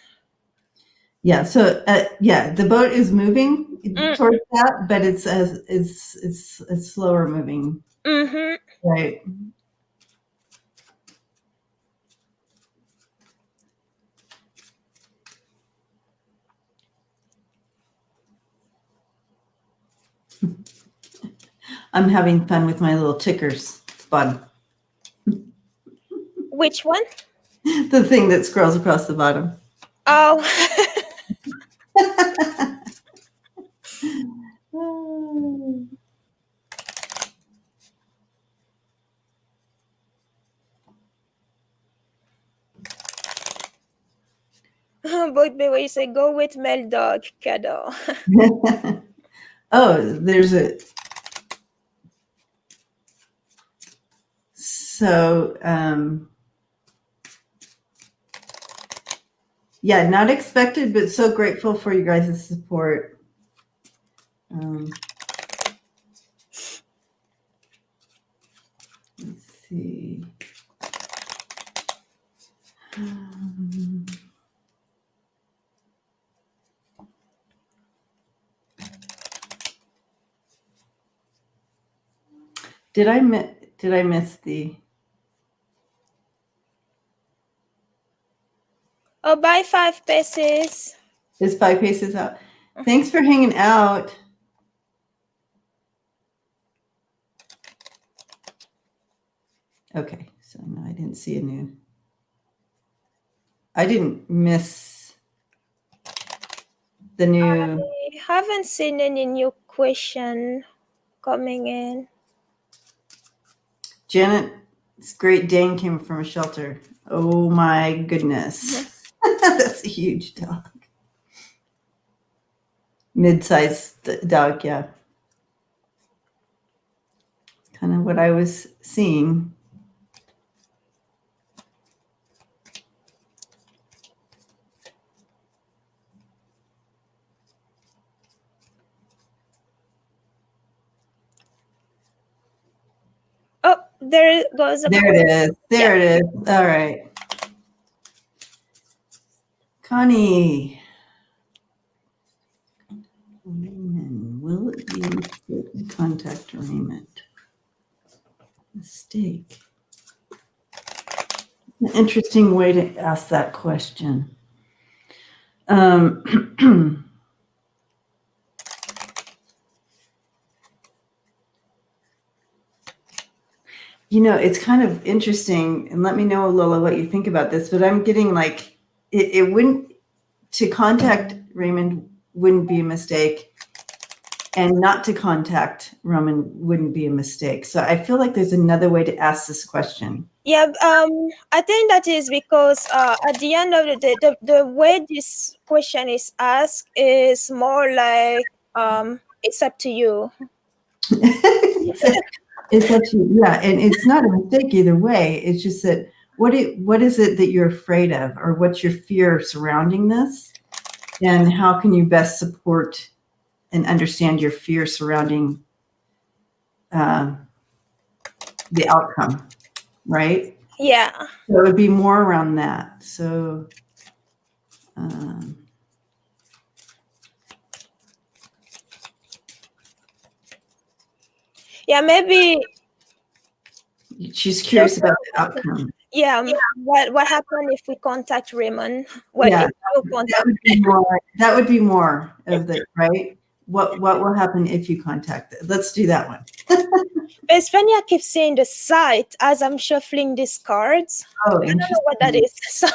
Yeah. So yeah, the boat is moving towards that, but it's slower moving. Mm-hmm. Right. I'm having fun with my little tickers. It's fun. Which one? The thing that scrolls across the bottom. Oh. about the way you say go with male dog, Kado. Oh, there's a. So, yeah, not expected, but so grateful for you guys' support. Let's see. Did I miss the? Oh, buy 5 pieces. Is 5 paces out? Thanks for hanging out. Okay, so no, I didn't see a new. I didn't miss the new. I haven't seen any new question coming in. Janet's Great Dane came from a shelter. Oh my goodness. That's a huge dog. Mid-sized dog, yeah. Kind of what I was seeing. Oh, there goes a There it is. There it is. All right. Connie. Raymond, will it be a mistake to contact Raymond? Mistake. An interesting way to ask that question. You know, it's kind of interesting, and let me know, Lola, what you think about this, but I'm getting like, it wouldn't, to contact Raymond wouldn't be a mistake, and not to contact Roman wouldn't be a mistake. So I feel like there's another way to ask this question. Yeah, I think that is because at the end of the day, the way this question is asked is more like it's up to you. It's actually, yeah, and it's not a mistake either way. It's just that what is it that you're afraid of, or what's your fear surrounding this, and how can you best support and understand your fear surrounding the outcome, right? Yeah. So it would be more around that. So yeah, maybe she's curious about the outcome. Yeah, what happened if we contact Raymond? What Yeah, if you contact? that would be more of the right. What will happen if you contact it? Let's do that one. Svenia keeps saying the site as I'm shuffling these cards. Oh, I don't know what that is. So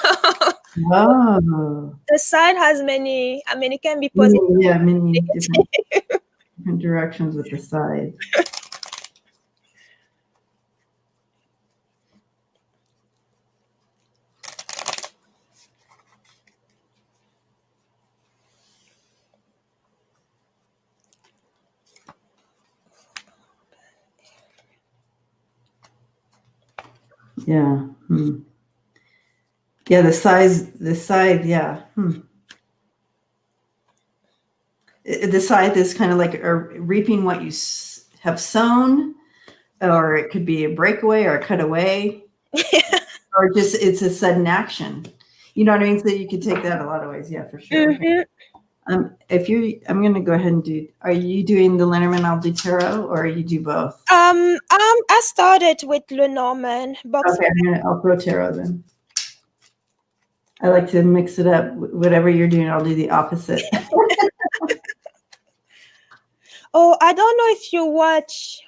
oh, the site has many. I mean, it can be positive. Yeah, many different directions with the side. Yeah. Yeah, the side, yeah. The side is kind of like reaping what you have sown, or it could be a breakaway or a cutaway, or just it's a sudden action. You know what I mean? So you could take that a lot of ways. Yeah, for sure. Mm-hmm. I'm going to go ahead and do. Are you doing the Lenormand? I'll do tarot, or you do both? I started with Lenormand. Okay, I'll throw tarot then. I like to mix it up. Whatever you're doing, I'll do the opposite. Oh, I don't know if you watch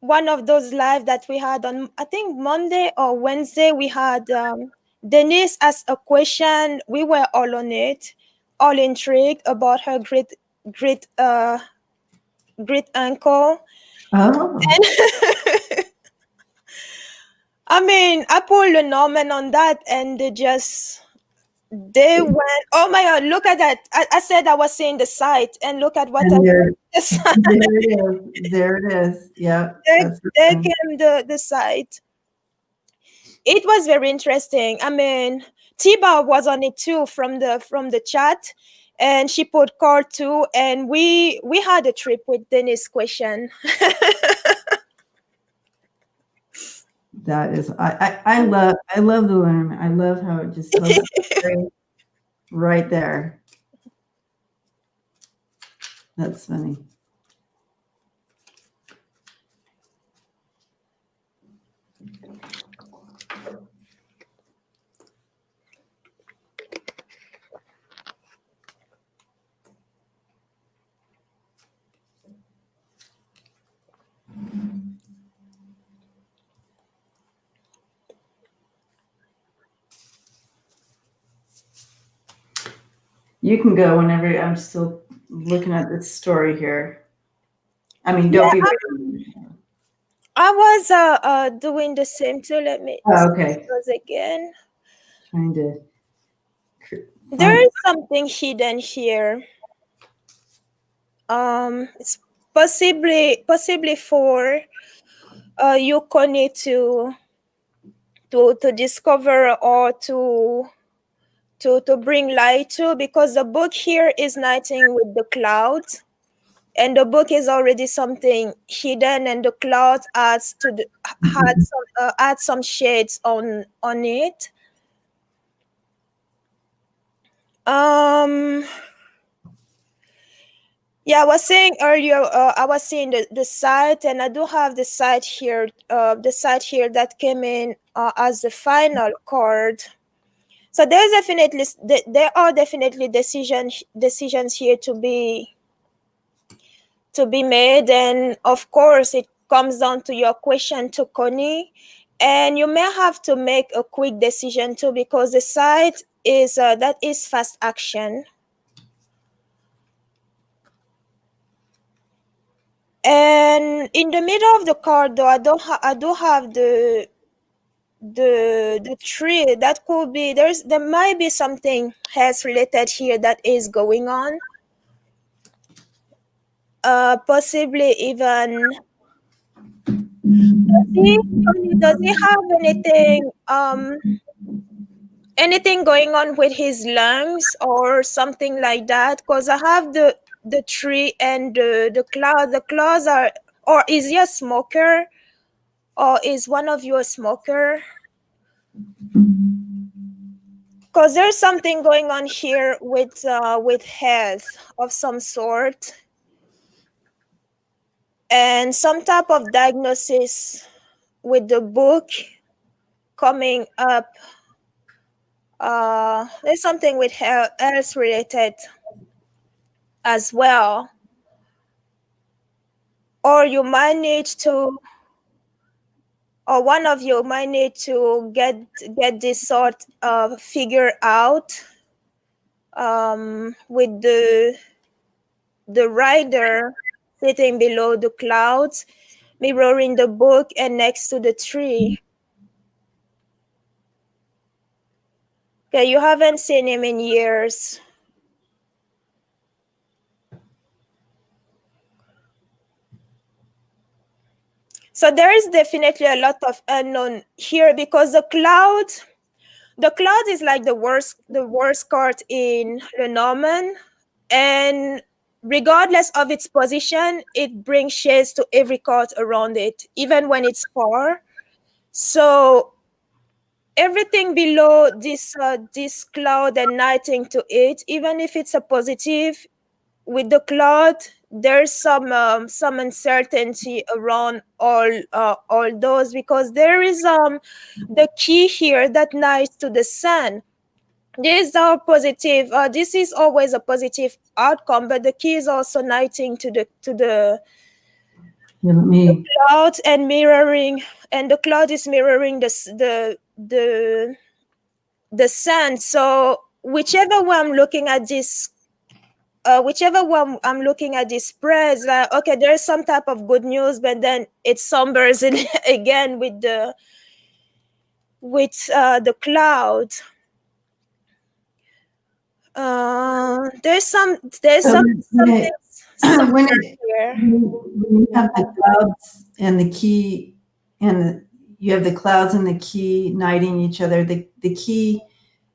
one of those live that we had on, I think Monday or Wednesday. We had Denise asked a question. We were all on it, all intrigued about her great uncle. Oh. And I mean, I pulled Lenormand on that, and they just They went, oh my God, look at that. I said I was seeing the site, and look at what I And there, the site. there it is. There it is. Yep. That's the There thing. came the site. It was very interesting. I mean, Tiba was on it too from the chat, and she put card too, and we had a trip with Dennis question. That is, I love the Lenormand. I love how it just tells the story right there. That's funny. You can go whenever. I'm still looking at this story here. I mean, don't be waiting. I was doing the same too. Let me Oh, okay. pause again. Trying to There find. is something hidden here. It's possibly for you Connie to discover or to bring light to, because the book here is Nighting with the Clouds, and the book is already something hidden, and the cloud adds to the add some shades on it. Yeah, I was saying earlier, I was seeing the site, and I do have the site here that came in as the final card. So there are definitely decisions here to be made, and of course it comes down to your question to Connie, and you may have to make a quick decision too, because the site is that is fast action. And in the middle of the card, though, I do have the tree. That could be there might be something health related here that is going on. Possibly even does he have anything going on with his lungs or something like that? Because I have the tree and the cloud. The clouds are, or is he a smoker? Or is one of you a smoker? Because there's something going on here with health of some sort, and some type of diagnosis with the book coming up. There's something with health related as well, or you might need to, or one of you might need to get this sort of figure out with the rider sitting below the clouds, mirroring the book and next to the tree. Okay, you haven't seen him in years. So there is definitely a lot of unknown here, because the cloud is like the worst card in Lenormand, and regardless of its position, it brings shades to every card around it, even when it's far. So everything below this cloud and nighting to it, even if it's a positive, with the cloud there's some uncertainty around all those, because there is the key here that nights to the sun. These are positive, this is always a positive outcome, but the key is also nighting to the cloud and mirroring, and the cloud is mirroring the sun. So whichever way I'm looking at this, whichever one I'm looking at this spreads, like, okay, there's some type of good news, but then it sombers in again with the cloud. there's So something when similar here. you have the clouds and the key, and you have the clouds and the key knighting each other, the key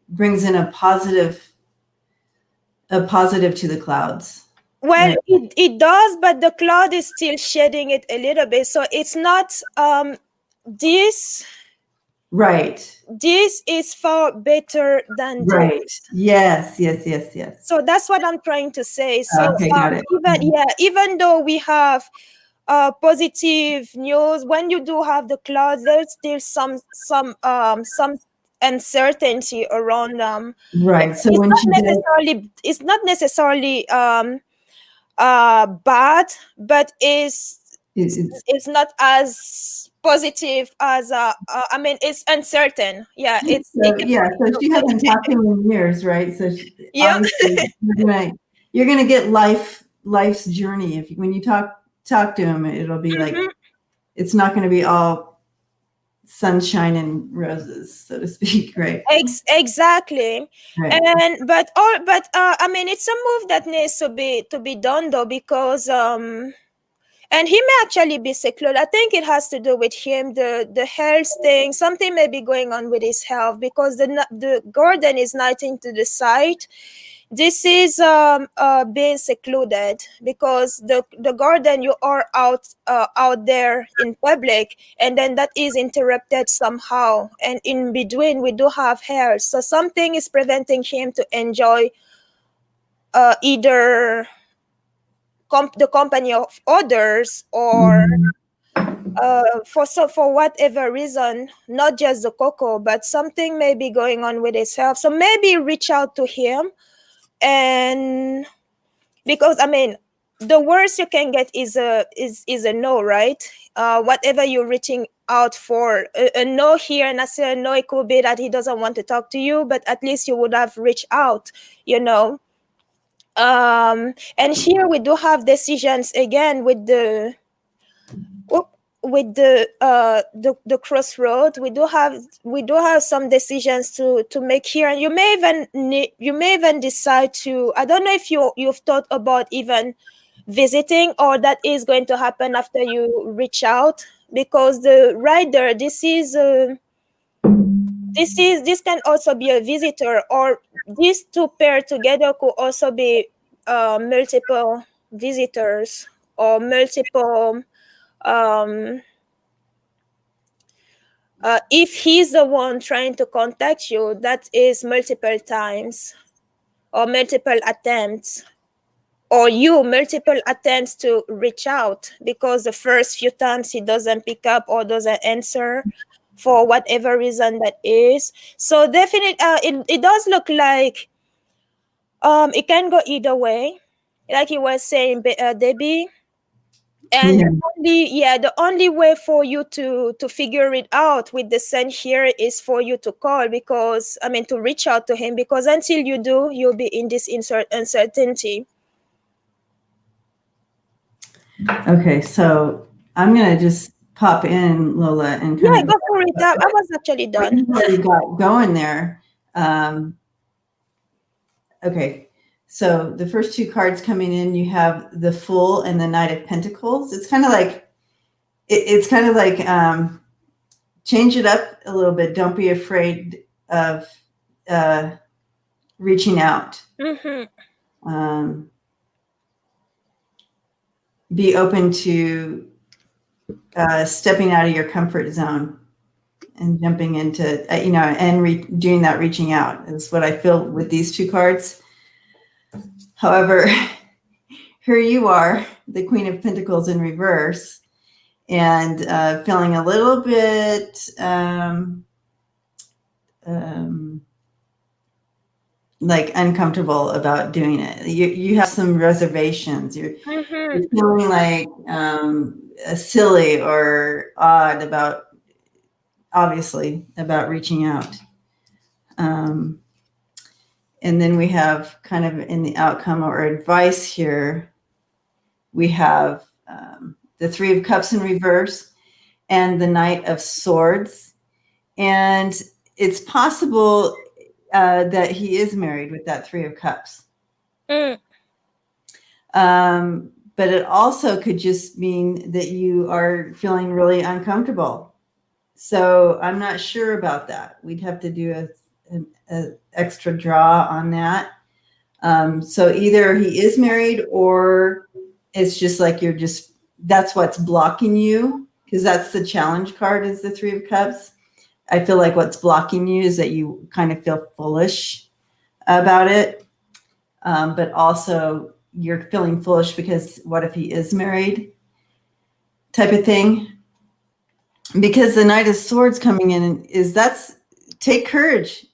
brings in a positive to the clouds. Well, Right. it does, but the cloud is still shedding it a little bit. So it's not this Right. this is far better than Right. this. Yes. So that's what I'm trying to say. So Okay, got it. even though we have positive news, when you do have the clouds, there's still some uncertainty around them. Right. So It's when not she does, necessarily bad, but it's it's not as positive as I mean, it's uncertain. Yeah, so yeah. So she hasn't talked to him in years, right? So yeah. obviously you're gonna get life's journey. If when you talk to him, it'll be like Mhm. it's not going to be all sunshine and roses, so to speak, right? Exactly. Right. And but I mean, it's a move that needs to be done though, because and he may actually be secluded. I think it has to do with him, the health thing. Something may be going on with his health, because the garden is nothing to the side. This is being secluded, because the garden, you are out there in public, and then that is interrupted somehow, and in between we do have hair, so something is preventing him to enjoy either the company of others, or for whatever reason, not just the cocoa, but something may be going on with his health. So maybe reach out to him, and because I mean, the worst you can get is a no, right? Whatever you're reaching out for, a no here, and I say a no, it could be that he doesn't want to talk to you, but at least you would have reached out, you know. And here we do have decisions again with whoop, the crossroad. We do have some decisions to make here, and you may even decide to, I don't know if you've thought about even visiting, or that is going to happen after you reach out, because the rider, this can also be a visitor, or these two pair together could also be multiple visitors, or multiple um if he's the one trying to contact you, that is multiple times, or multiple attempts, or you multiple attempts to reach out, because the first few times he doesn't pick up or doesn't answer for whatever reason that is. So definitely it does look like it can go either way, like you were saying, Debbie. And Yeah. the only way for you to figure it out with the sun here is for you to call, because I mean, to reach out to him, because until you do, you'll be in this uncertainty. Okay, so I'm gonna just pop in, Lola, and Yeah, kind go of for it. I was actually what done. you already got going there. Okay, so the first two cards coming in, you have the Fool and the Knight of Pentacles. It's kind of like it's kind of like change it up a little bit. Don't be afraid of reaching out. Mm-hmm. Be open to stepping out of your comfort zone and jumping into, and doing that reaching out is what I feel with these two cards. However, here you are, the Queen of Pentacles in reverse, and feeling a little bit like uncomfortable about doing it. You have some reservations. You're feeling like silly or odd about, obviously, about reaching out. And then we have kind of in the outcome or advice here, we have the Three of Cups in reverse and the Knight of Swords. And it's possible that he is married with that Three of Cups. Mm. But it also could just mean that you are feeling really uncomfortable. So I'm not sure about that. We'd have to do an extra draw on that. So either he is married, or it's just like that's what's blocking you, because that's the challenge card, is the Three of Cups. I feel like what's blocking you is that you kind of feel foolish about it. But also you're feeling foolish because what if he is married, type of thing. Because the Knight of Swords coming in take courage,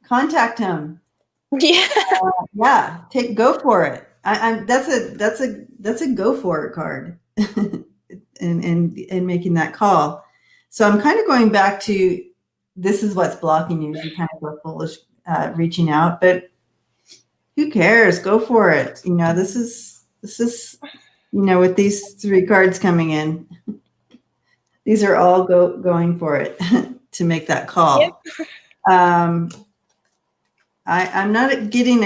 contact him. Yeah. Yeah, go for it. That's a go for it card, and making that call. So I'm kind of going back to, this is what's blocking you, is you kind of feel foolish reaching out, but who cares? Go for it. This is with these three cards coming in, these are all going for it to make that call. Yep. I'm not getting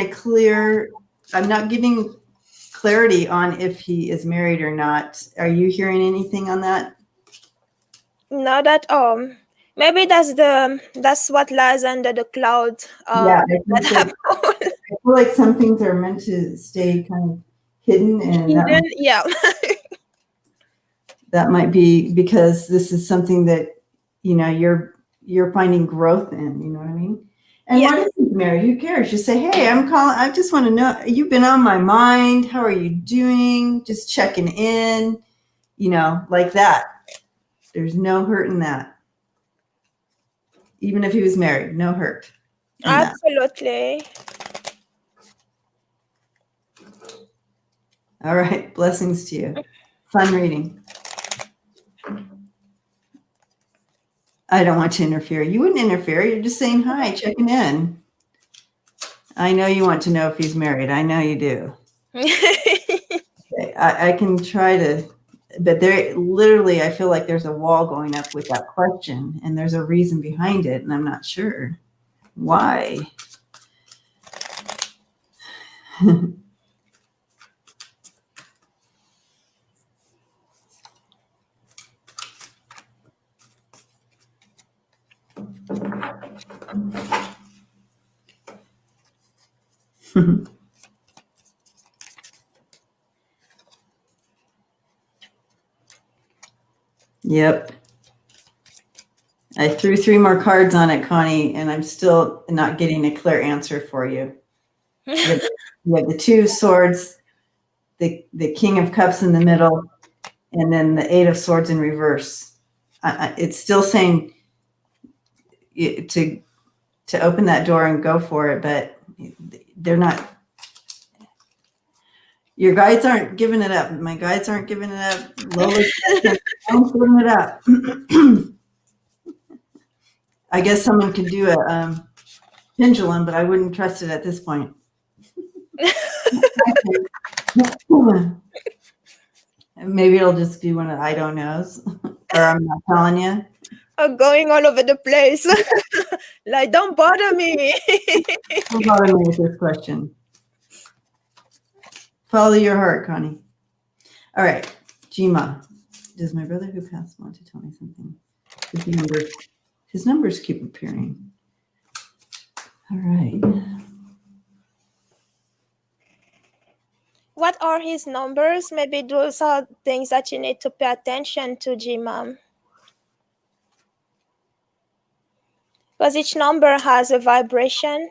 clarity on if he is married or not. Are you hearing anything on that? Not at all. Maybe that's what lies under the cloud. Yeah, I That feel like some things are meant to stay kind of hidden, and hidden. Yeah. that might be because this is something that you're finding growth in. You know what I mean? And Yeah. what if he's married? Who cares? Just say, hey, I'm calling. I just want to know, you've been on my mind. How are you doing? Just checking in. Like that. There's no hurt in that. Even if he was married, no hurt in that. Absolutely. All right. Blessings to you. Fun reading. I don't want to interfere. You wouldn't interfere. You're just saying hi, checking in. I know you want to know if he's married. I know you do. Okay, I can try to, but there literally, I feel like there's a wall going up with that question, and there's a reason behind it, and I'm not sure why. Yep. I threw 3 more cards on it, Connie, and I'm still not getting a clear answer for you. You have the Two of Swords, the King of Cups in the middle, and then the Eight of Swords in reverse. It's still saying to open that door and go for it, but they're not. Your guides aren't giving it up. My guides aren't giving it up. Lola's aren't giving it up. I guess someone could do a pendulum, but I wouldn't trust it at this point. Maybe it'll just be one of the I don't knows, or I'm not telling you. Going all over the place. Like, don't bother me. Don't bother me with this question. Follow your heart, Connie. All right, Jima. Does my brother who passed want to tell me something? His numbers keep appearing. All right. What are his numbers? Maybe those are things that you need to pay attention to, G-Mom. Because each number has a vibration.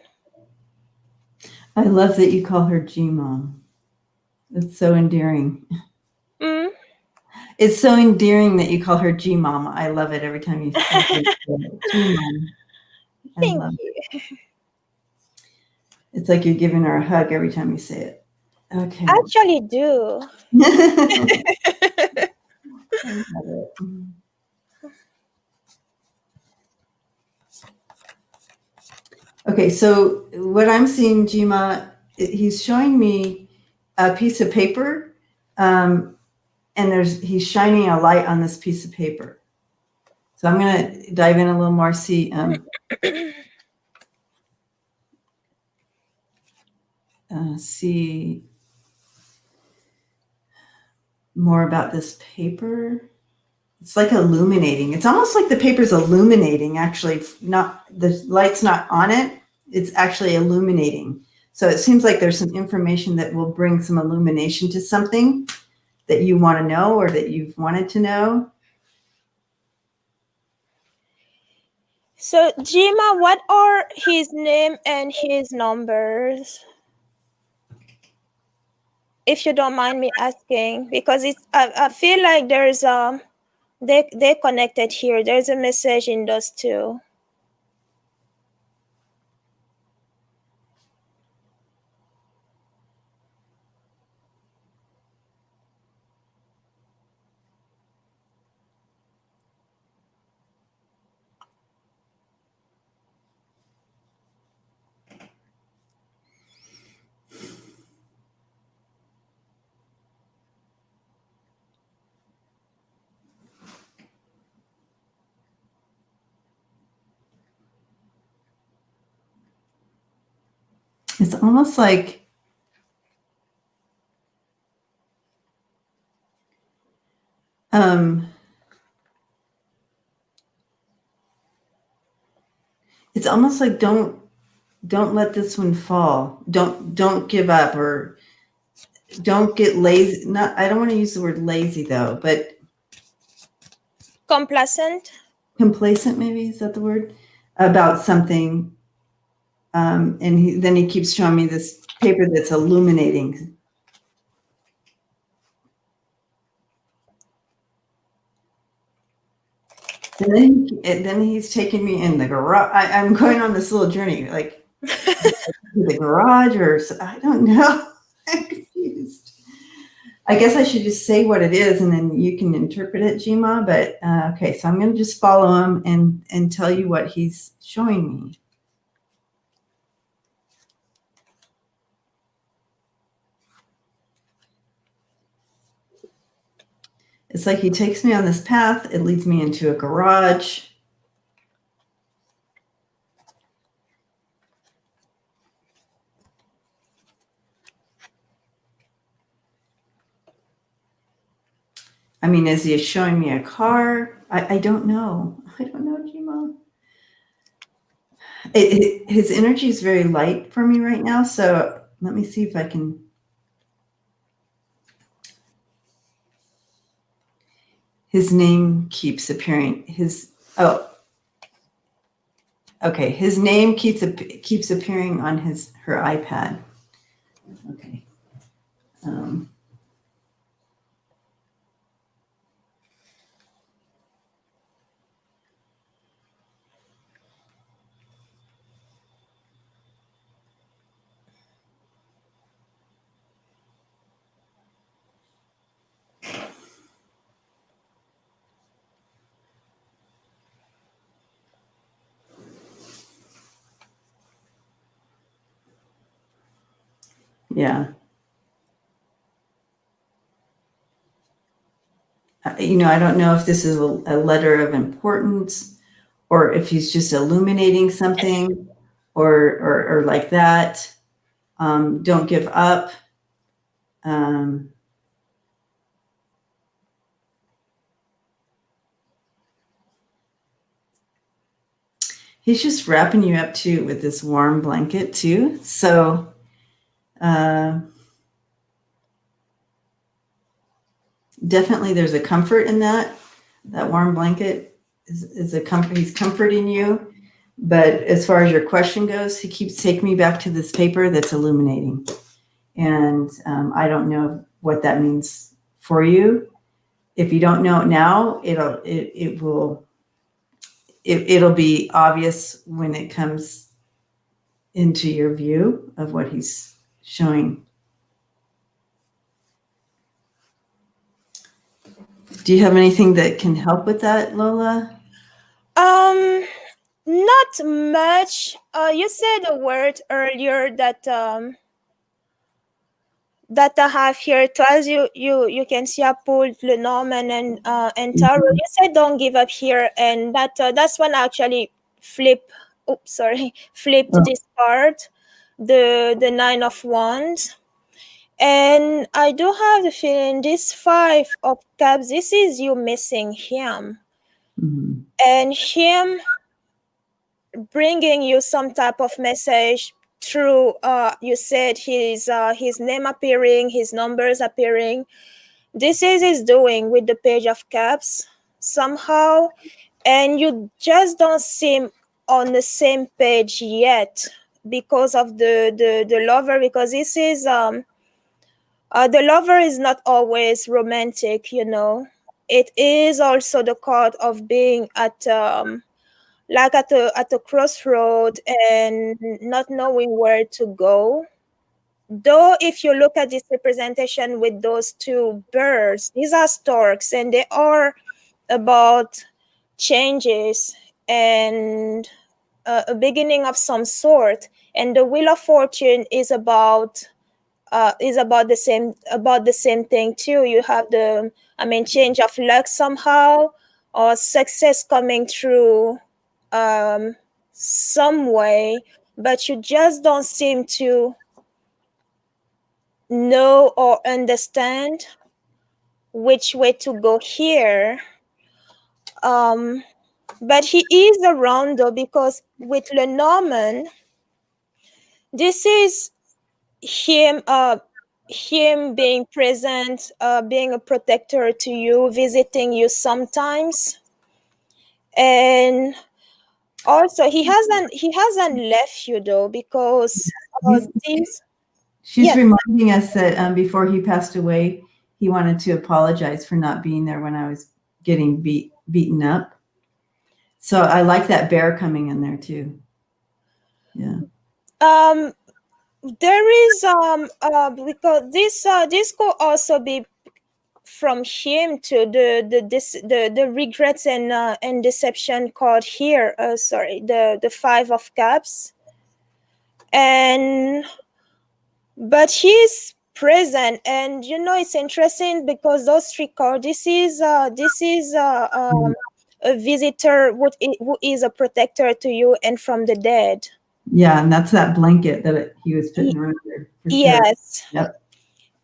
I love that you call her G-Mom. It's so endearing. Mm. It's so endearing that you call her G-Mom. I love it every time you say it. G-Mom. Thank you. It's like you're giving her a hug every time you say it. Okay. I actually do. I love it. Okay, so what I'm seeing, Jima, he's showing me a piece of paper, and he's shining a light on this piece of paper. So I'm going to dive in a little more, see. see more about this paper. It's like illuminating. It's almost like the paper's illuminating, actually. Not the light's not on it. It's actually illuminating. So it seems like there's some information that will bring some illumination to something that you want to know or that you've wanted to know. So, Jima, what are his name and his numbers? If you don't mind me asking, because I feel like there's they connected here. There's a message in those two. It's almost like it's almost like don't let this one fall. Don't give up, or don't get lazy. Not, I don't want to use the word lazy though, but Complacent. Complacent, maybe, is that the word, about something. And then he keeps showing me this paper that's illuminating. And then he's taking me in the garage. I'm going on this little journey, like the garage, or I don't know. I'm confused. I guess I should just say what it is, and then you can interpret it, Jima. But okay, so I'm going to just follow him and tell you what he's showing me. It's like he takes me on this path. It leads me into a garage. I mean, is he showing me a car? I don't know. I don't know, Jima. His energy is very light for me right now. So let me see if I can. His name keeps appearing. Okay. His name keeps appearing on her iPad. Okay. Yeah. I don't know if this is a letter of importance, or if he's just illuminating something, or like that. Don't give up. He's just wrapping you up too with this warm blanket too. So definitely there's a comfort in that. That warm blanket is a comfort. He's comforting you. But as far as your question goes, he keeps taking me back to this paper that's illuminating. And I don't know what that means for you. If you don't know it now, it'll be obvious when it comes into your view of what he's showing. Do you have anything that can help with that, Lola? Not much. You said a word earlier that that I have here. Twice you can see I pulled Lenormand and Tarot. You said don't give up here, and that's when I actually flipped Oh. this card. the Nine of Wands. And I do have the feeling this Five of Cups, this is you missing him. Mm-hmm. And him bringing you some type of message through, you said his name appearing, his numbers appearing. This is his doing with the Page of Cups somehow. And you just don't seem on the same page yet because of the lover, because this is the lover is not always romantic, you know. It is also the card of being at like at a crossroad and not knowing where to go. Though if you look at this representation with those two birds, these are storks and they are about changes and a beginning of some sort. And the Wheel of Fortune is about the same thing too. You have the, I mean, change of luck somehow, or success coming through some way, but you just don't seem to know or understand which way to go here. But he is around though, because with Lenormand, this is him him being present, being a protector to you, visiting you sometimes. And also he hasn't left you though, because these She's yes. reminding us that before he passed away, he wanted to apologize for not being there when I was getting beaten up. So I like that bear coming in there too. Yeah. There is because this could also be from him to the regrets and deception card here. Sorry, the Five of Cups. And but he's present, and you know it's interesting because those three cards, a visitor who is a protector to you and from the dead. Yeah, and that's that blanket that he was putting around her for sure. Yes. Yep.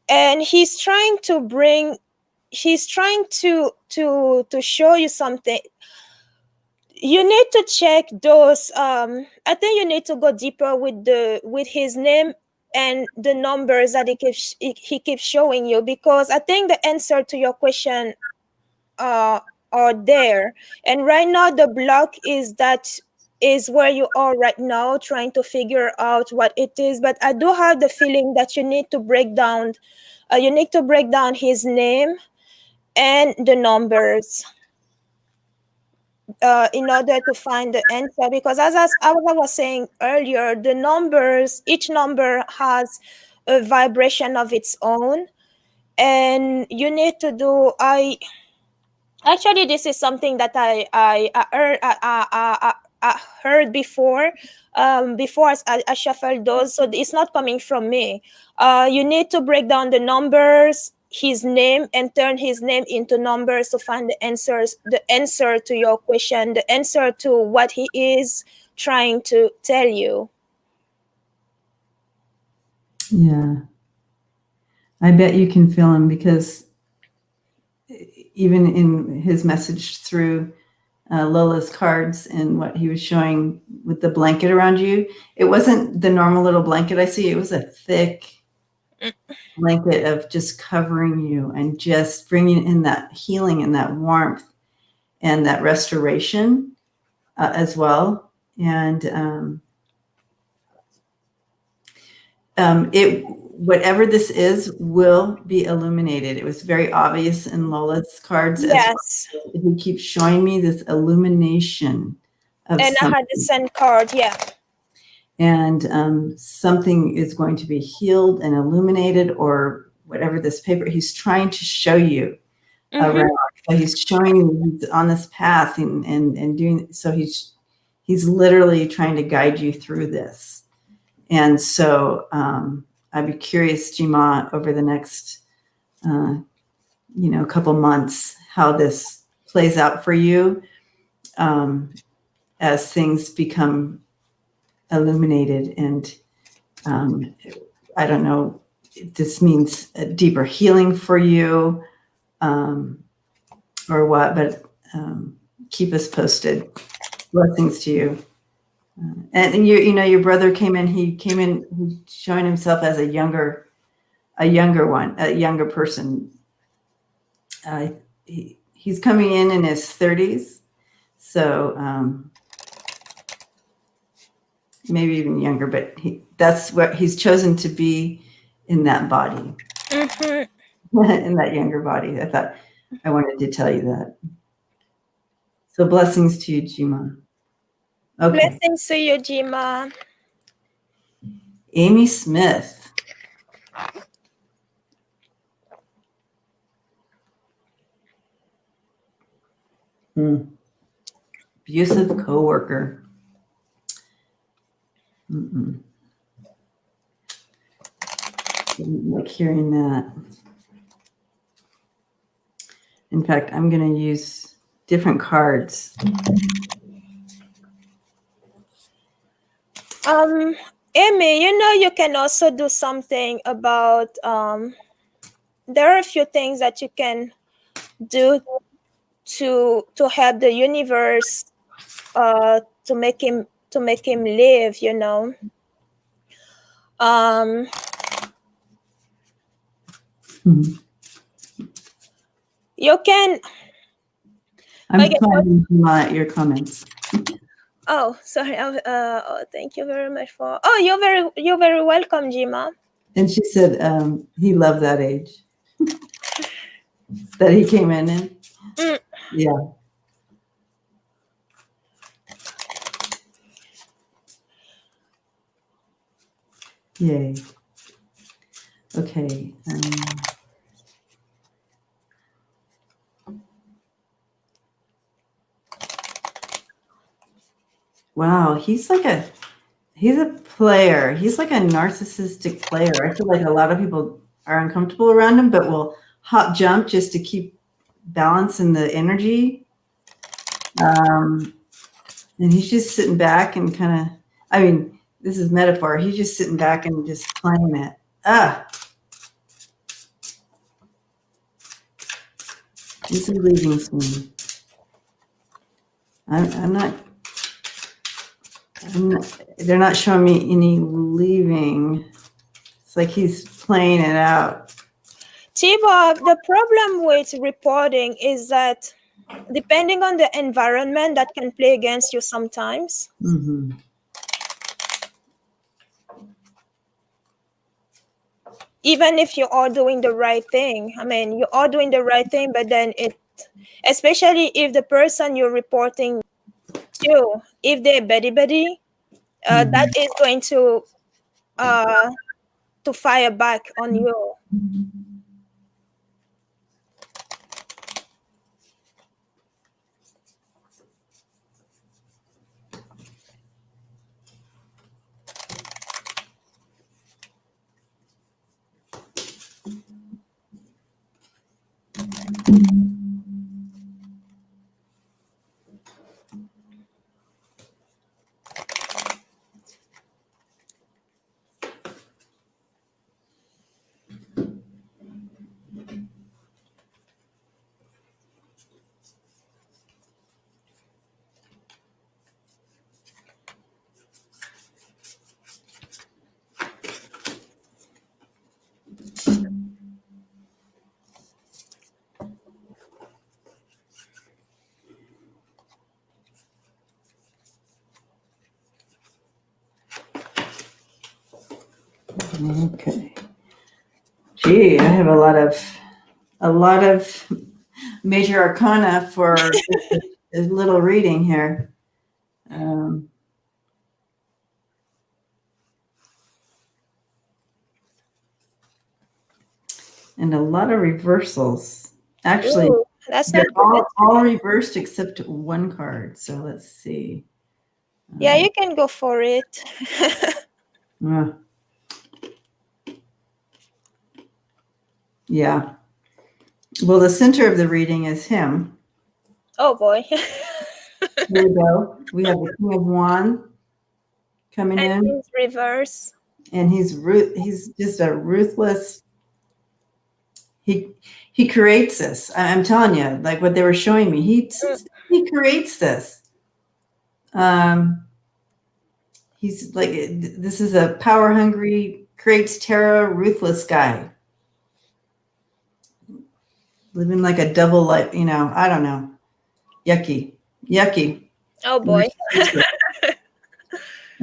And he's trying to show you something. You need to check those. I think you need to go deeper with his name and the numbers that he keeps showing you, because I think the answer to your question are there. And right now the block is where you are right now, trying to figure out what it is. But I do have the feeling that you need to break down his name and the numbers in order to find the answer. Because as I was saying earlier, the numbers, each number has a vibration of its own, and you need to do. Actually, this is something that I heard before. Before I shuffled those, so it's not coming from me. You need to break down the numbers, his name, and turn his name into numbers to find the answer to your question, the answer to what he is trying to tell you. Yeah. I bet you can feel him, because even in his message through Lola's cards and what he was showing with the blanket around you, it wasn't the normal little blanket I see. It was a thick blanket of just covering you and just bringing in that healing and that warmth and that restoration as well. And whatever this is will be illuminated. It was very obvious in Lola's cards as Yes. well. He keeps showing me this illumination of And something. I had the Sun card, yeah. And something is going to be healed and illuminated, or whatever this paper, he's trying to show you around. So he's showing you he's on this path and doing, so he's literally trying to guide you through this. And so I'd be curious, Jima, over the next couple months, how this plays out for you as things become illuminated and I don't know if this means a deeper healing for you or what, but keep us posted. Blessings to you. And your brother came in. He came in showing himself as a younger person. He's coming in his 30s, so maybe even younger. But that's what he's chosen to be in that body, in that younger body. I thought I wanted to tell you that. So blessings to you, Jima. Okay. Blessings to you, Jima. Amy Smith. Abusive coworker. Didn't like hearing that. In fact, I'm going to use different cards. Amy, you can also do something about, there are a few things that you can do to help the universe, to make him live, You can. I'm finding your comments. Oh, sorry. Thank you very much for. Oh, you're very welcome, Jima. And she said he loved that age that he came in. Yeah. Yay. Okay. Wow, he's a player. He's like a narcissistic player. I feel like a lot of people are uncomfortable around him, but will hop jump just to keep balance in the energy. And he's just sitting back and this is metaphor. He's just sitting back and just playing it. This is leaving soon. They're not showing me any leaving. It's like he's playing it out. T-Bob, the problem with reporting is that depending on the environment, that can play against you sometimes. Even if you are doing the right thing. I mean, you are doing the right thing, but then especially if the person you're reporting to, if they're buddy, that is going to fire back on you. Okay. Gee, I have a lot of major arcana for a little reading here. And a lot of reversals. Actually, ooh, that's not all reversed except one card. So let's see. Yeah, you can go for it. Yeah. Well, the center of the reading is him. Oh boy. Here we go. We have the King of Wands coming in. Reverse. and he's just a ruthless. He creates this. I'm telling you, like what they were showing me. He creates this. He's like, this is a power hungry, creates terror, ruthless guy. Living like a double life, I don't know. Yucky. Oh boy.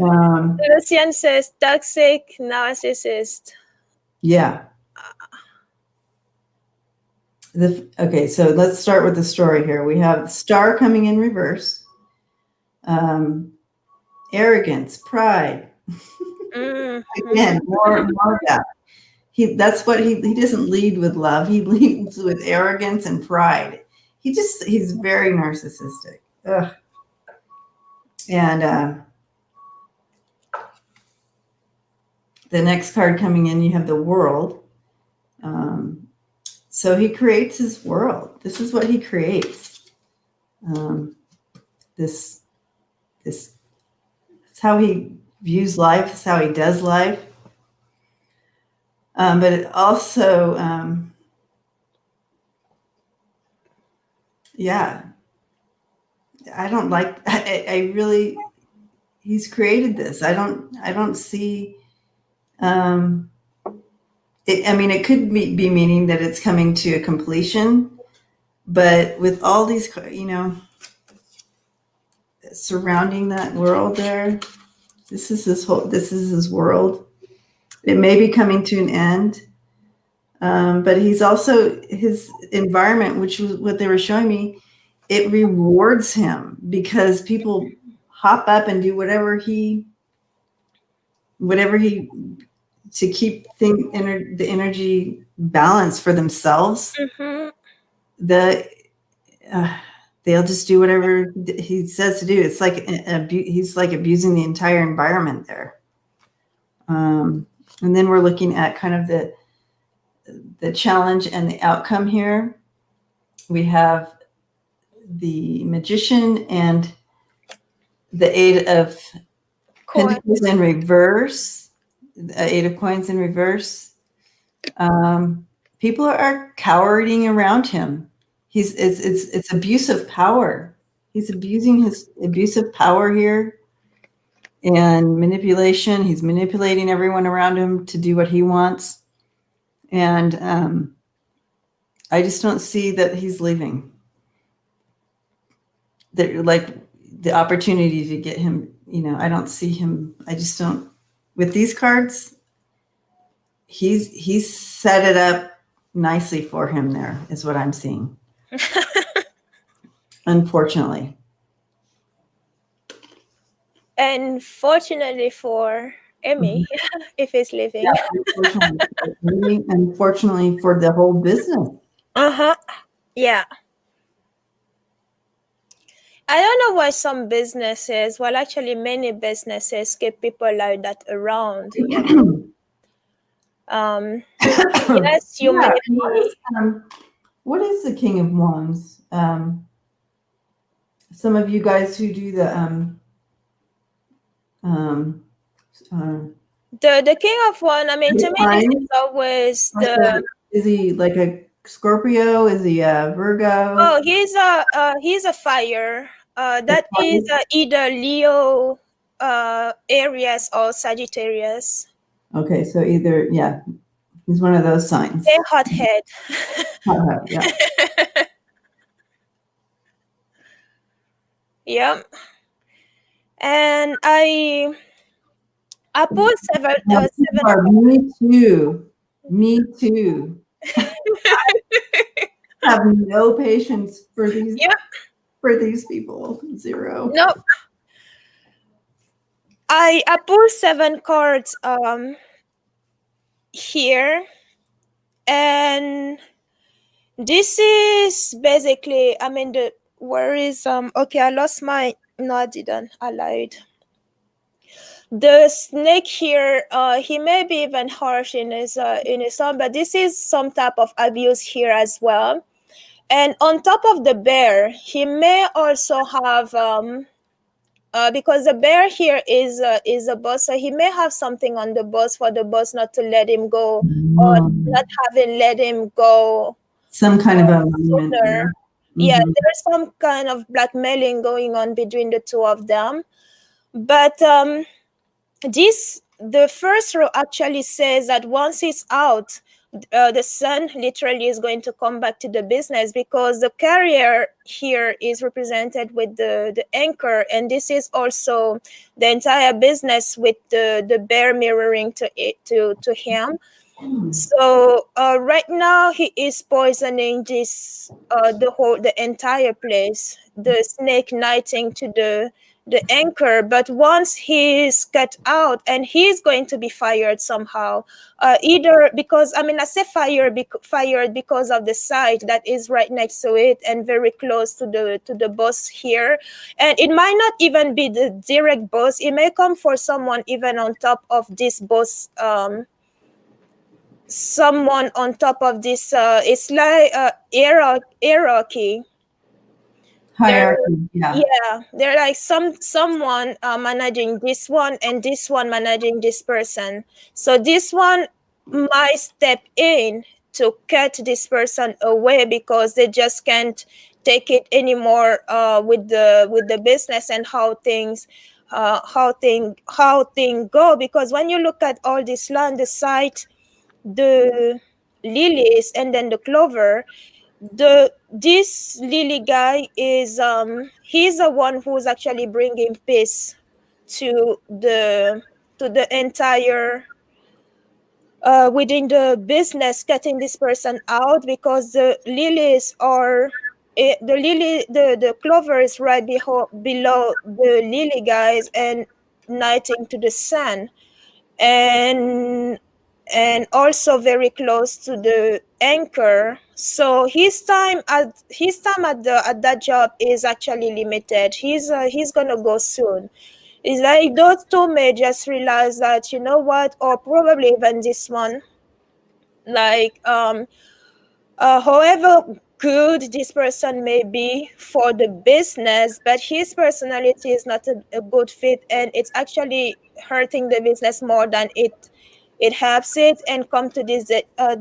Um, Lucian says toxic narcissist. yeah. Okay, so let's start with the story here. We have Star coming in reverse. Arrogance, pride. Again, more of that. That's what he doesn't lead with love. He leads with arrogance and pride. He's very narcissistic. Ugh. And the next card coming in, you have the World. So he creates his world. This is what he creates. This it's how he views life. It's how he does life. But it also, yeah, I don't like. I really, he's created this. I don't see. It could be meaning that it's coming to a completion, but with all these, surrounding that world there, this is his world. It may be coming to an end, but he's also his environment, which was what they were showing me. It rewards him because people hop up and do whatever he to keep the energy balanced for themselves. They'll just do whatever he says to do. It's like he's like abusing the entire environment there. And then we're looking at kind of the challenge and the outcome here. We have the Magician and the Eight of Pentacles in reverse. The Eight of Coins in reverse. People are cowering around him. It's abusive power. He's abusing his abusive power here and manipulation. He's manipulating everyone around him to do what he wants. And I just don't see that he's leaving. Like the opportunity to get him, I don't see him. I just don't. With these cards, he's set it up nicely for him. There is what I'm seeing. Unfortunately. And fortunately for Emmy, if he's leaving. Yeah, unfortunately for the whole business. Yeah. I don't know why some businesses, well, actually many businesses keep people like that around. Yes, you may be. What is the King of Wands? Some of you guys who do the the King of Wands, I mean, to me, this is always is he like a Scorpio? Is he a Virgo? Oh, he's a fire. That is either Leo, Aries, or Sagittarius. Okay, so either, yeah, he's one of those signs. They're hothead. Hothead, yeah. Yep. And I pulled seven. Me too. I have no patience for these. Yep. For these people. Zero. Nope. I pulled 7 cards here, and this is basically, I mean, okay, I lost my, no, I didn't, I lied. The snake here, he may be even harsh in his song, but this is some type of abuse here as well. And on top of the bear, he may also have because the bear here is a boss, so he may have something on the boss for the boss not to let him go, or not having let him go Some kind of alignment sooner. there. Yeah, there's some kind of blackmailing going on between the two of them. But the first row actually says that once he's out, the son literally is going to come back to the business, because the carrier here is represented with the anchor, and this is also the entire business with the bear mirroring to him. So right now he is poisoning the entire place, the snake knighting to the anchor. But once he's cut out, and he's going to be fired somehow, either because, I mean, I say fired because of the site that is right next to it and very close to the boss here, and it might not even be the direct boss. It may come for someone even on top of this boss. Someone on top of this, it's like hierarchy. They're, Hierarchy, yeah. yeah, they're like someone managing this one, and this one managing this person. So this one might step in to cut this person away, because they just can't take it anymore with the business and how thing go. Because when you look at all this land, the site, the lilies, and then the clover, this lily guy is he's the one who's actually bringing peace to the entire within the business, cutting this person out, because the lilies are the clover is right below the lily guys, and knighting to the sun, and also very close to the anchor. So his time at that job is actually limited. He's gonna go soon. It's like those two may just realize that, you know what, or probably even this one, like however good this person may be for the business, but his personality is not a good fit, and it's actually hurting the business more than it helps it, and come to this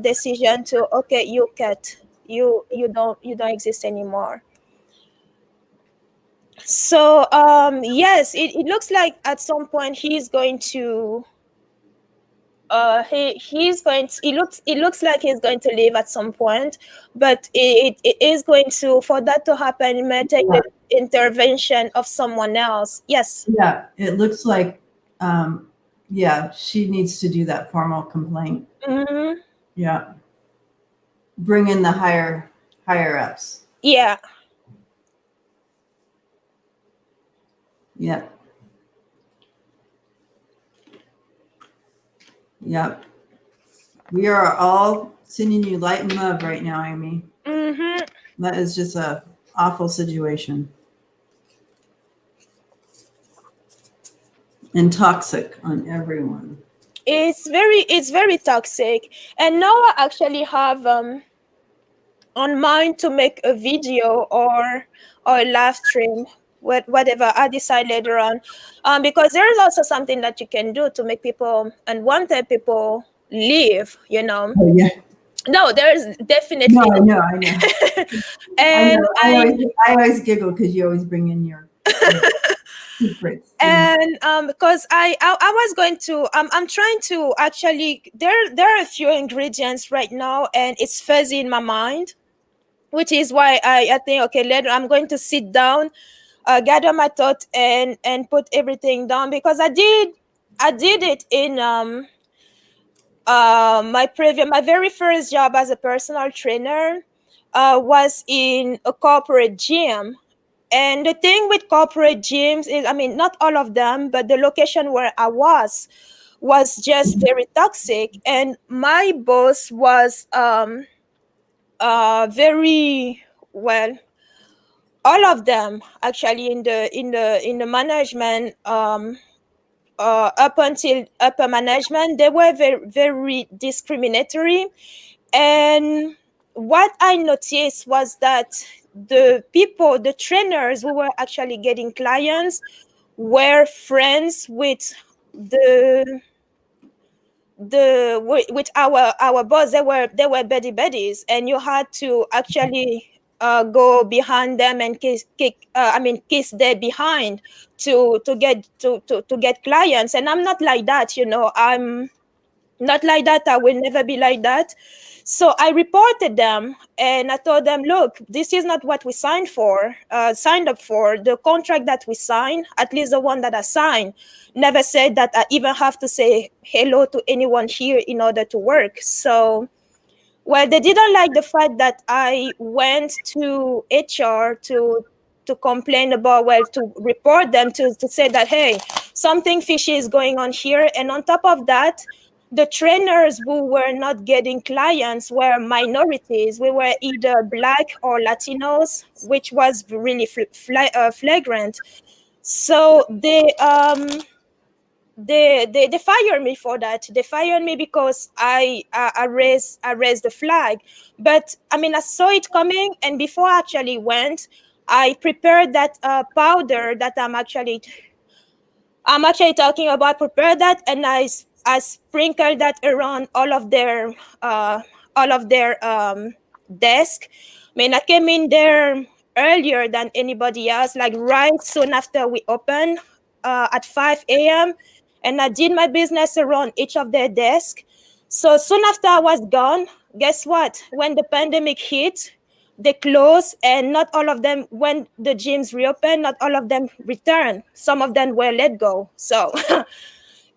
decision to, okay, you cut, you don't exist anymore. So yes, it looks like at some point he's going to he's going to, it looks like he's going to leave at some point, but it is going to, for that to happen, it may take the intervention of someone else. Yes. Yeah, it looks like, yeah, she needs to do that formal complaint. Hmm. Yeah. Bring in the higher ups. Yeah. Yep. Yep. We are all sending you light and love right now, Amy. Hmm. That is just a awful situation. And toxic on everyone. It's very toxic. And now I actually have on mind to make a video or a live stream, whatever I decide later on, because there is also something that you can do to make people, unwanted people, leave. Oh yeah. No, there is No, definitely. I know. I And know. I always giggle because you always bring in your secrets. and because I was going to, I'm trying to actually, there are a few ingredients right now, and it's fuzzy in my mind, which is why I think, okay, later I'm going to sit down, gather my thought, and put everything down, because I did it in my very first job as a personal trainer was in a corporate gym. And the thing with corporate gyms is, I mean, not all of them, but the location where I was just very toxic, and my boss was very well, all of them actually in the management, up until upper management, they were very, very discriminatory. And what I noticed was that the trainers who were actually getting clients, were friends with with our boss. They were buddies, and you had to actually go behind them and kiss their behind to get clients. And I'm not like that, I'm not like that. I will never be like that. So I reported them and I told them, look, this is not what we signed up for. The contract that we signed, at least the one that I signed, never said that I even have to say hello to anyone here in order to work. So, well, they didn't like the fact that I went to HR to complain about, well, to report them, to say that, hey, something fishy is going on here. And on top of that, the trainers who were not getting clients were minorities. We were either Black or Latinos, which was really flagrant. So they fired me for that. They fired me because I raised the flag. But I mean, I saw it coming, and before I actually went, I prepared that powder that I'm actually talking about. Prepare that, and I sprinkled that around all of their desk. I mean, I came in there earlier than anybody else, like right soon after we opened, at 5 a.m., and I did my business around each of their desks. So soon after I was gone, guess what? When the pandemic hit, they closed, and not all of them, when the gyms reopened, not all of them returned. Some of them were let go. So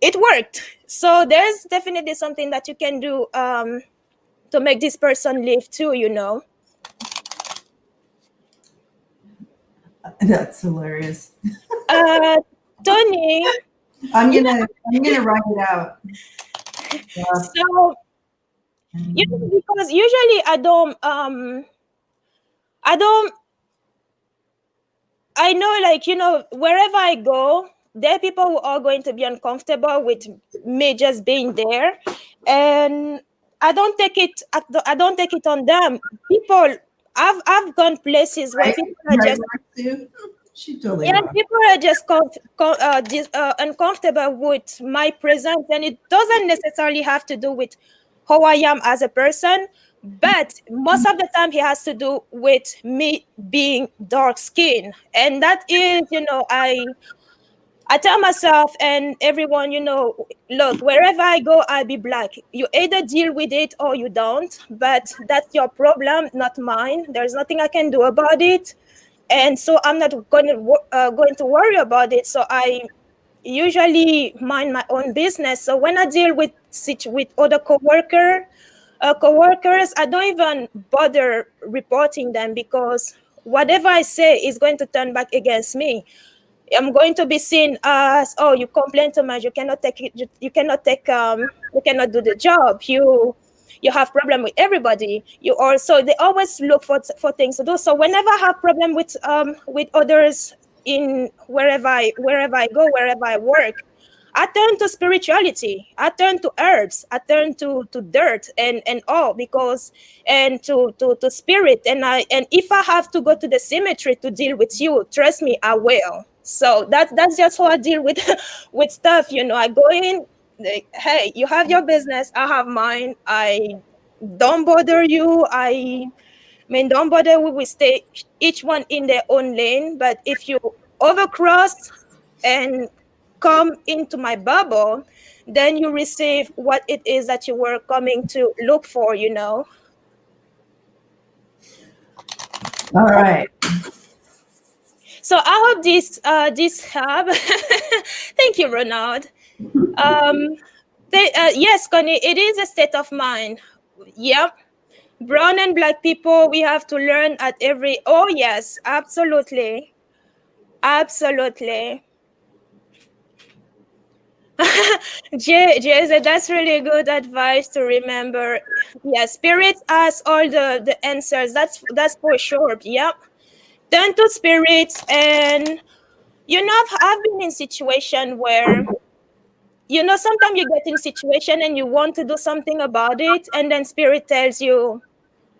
it worked. So there's definitely something that you can do to make this person leave too. That's hilarious. Tony. I'm gonna write it out. So because usually I know, like, wherever I go, there are people who are going to be uncomfortable with me just being there. And I don't take it on them. People, I've gone places where Right? people are Right, just, Sue? She totally yeah, wrong. people are just uncomfortable with my presence, and it doesn't necessarily have to do with who I am as a person, but most of the time it has to do with me being dark skinned. And that is, I tell myself and everyone, look, wherever I go, I'll be Black. You either deal with it or you don't, but that's your problem, not mine. There's nothing I can do about it. And so I'm not going to worry about it. So I usually mind my own business. So when I deal with other coworkers, I don't even bother reporting them, because whatever I say is going to turn back against me. I'm going to be seen as, oh, you complain too much, you cannot take it, you cannot do the job, you have problem with everybody. You also, they always look for things to do. So whenever I have problem with others, in wherever I go, wherever I work, I turn to spirituality, I turn to herbs, I turn to dirt and all, because, and to spirit. And if I have to go to the cemetery to deal with you, trust me, I will. So that's just how I deal with with stuff. I go in, like, hey, you have your business, I have mine. I don't bother you. I mean, don't bother. We will stay each one in their own lane. But if you overcross and come into my bubble, then you receive what it is that you were coming to look for. All right. So I hope this help. Thank you, Ronald. Yes, Connie, it is a state of mind. Yep. Brown and Black people, we have to learn at every. Oh yes, absolutely. Absolutely. Jay said that's really good advice to remember. Yeah, spirit has all the answers. That's for sure. Yep. Turn to spirits. And I've been in situation where, sometimes you get in situation and you want to do something about it, and then spirit tells you,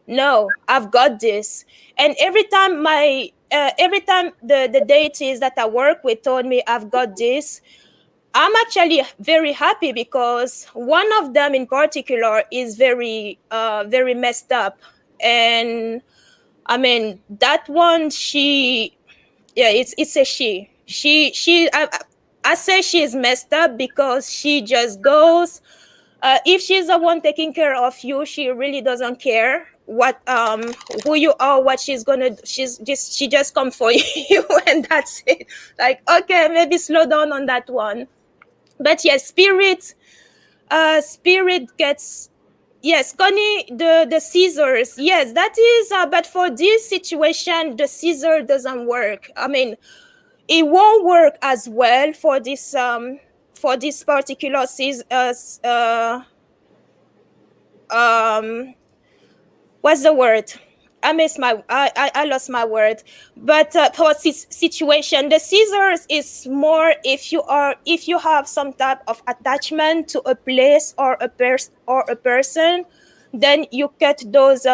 no, I've got this. And every time the deities that I work with told me I've got this, I'm actually very happy, because one of them in particular is very very messed up. And I mean, that one, yeah, it's a I say she's messed up because she just goes, if she's the one taking care of you, she really doesn't care what who you are, what she's gonna, she just come for you, and that's it. Like, okay, maybe slow down on that one. But yes, spirit gets, yes, Connie, the scissors, yes, that is, but for this situation, the scissor doesn't work. I mean, it won't work as well for this particular what's the word? I lost my word. But for this situation, the scissors is more if you have some type of attachment to a place or a person, then you cut those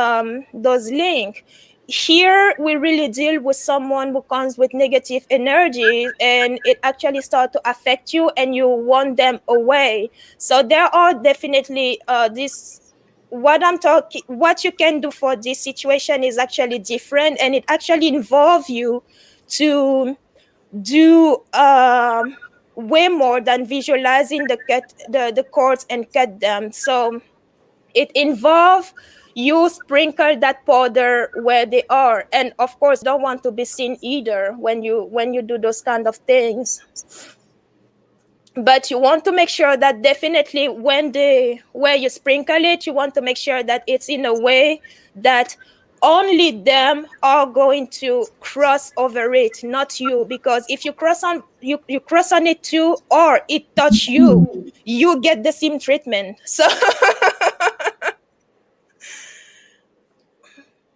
link. Here we really deal with someone who comes with negative energy, and it actually start to affect you and you want them away. So there are definitely this what you can do for this situation is actually different, and it actually involves you to do way more than visualizing the chords and cut them. So it involves you sprinkle that powder where they are, and of course don't want to be seen either when you do those kind of things. But you want to make sure that definitely where you sprinkle it, you want to make sure that it's in a way that only them are going to cross over it, not you. Because if you cross on it too, or it touch you, you get the same treatment. So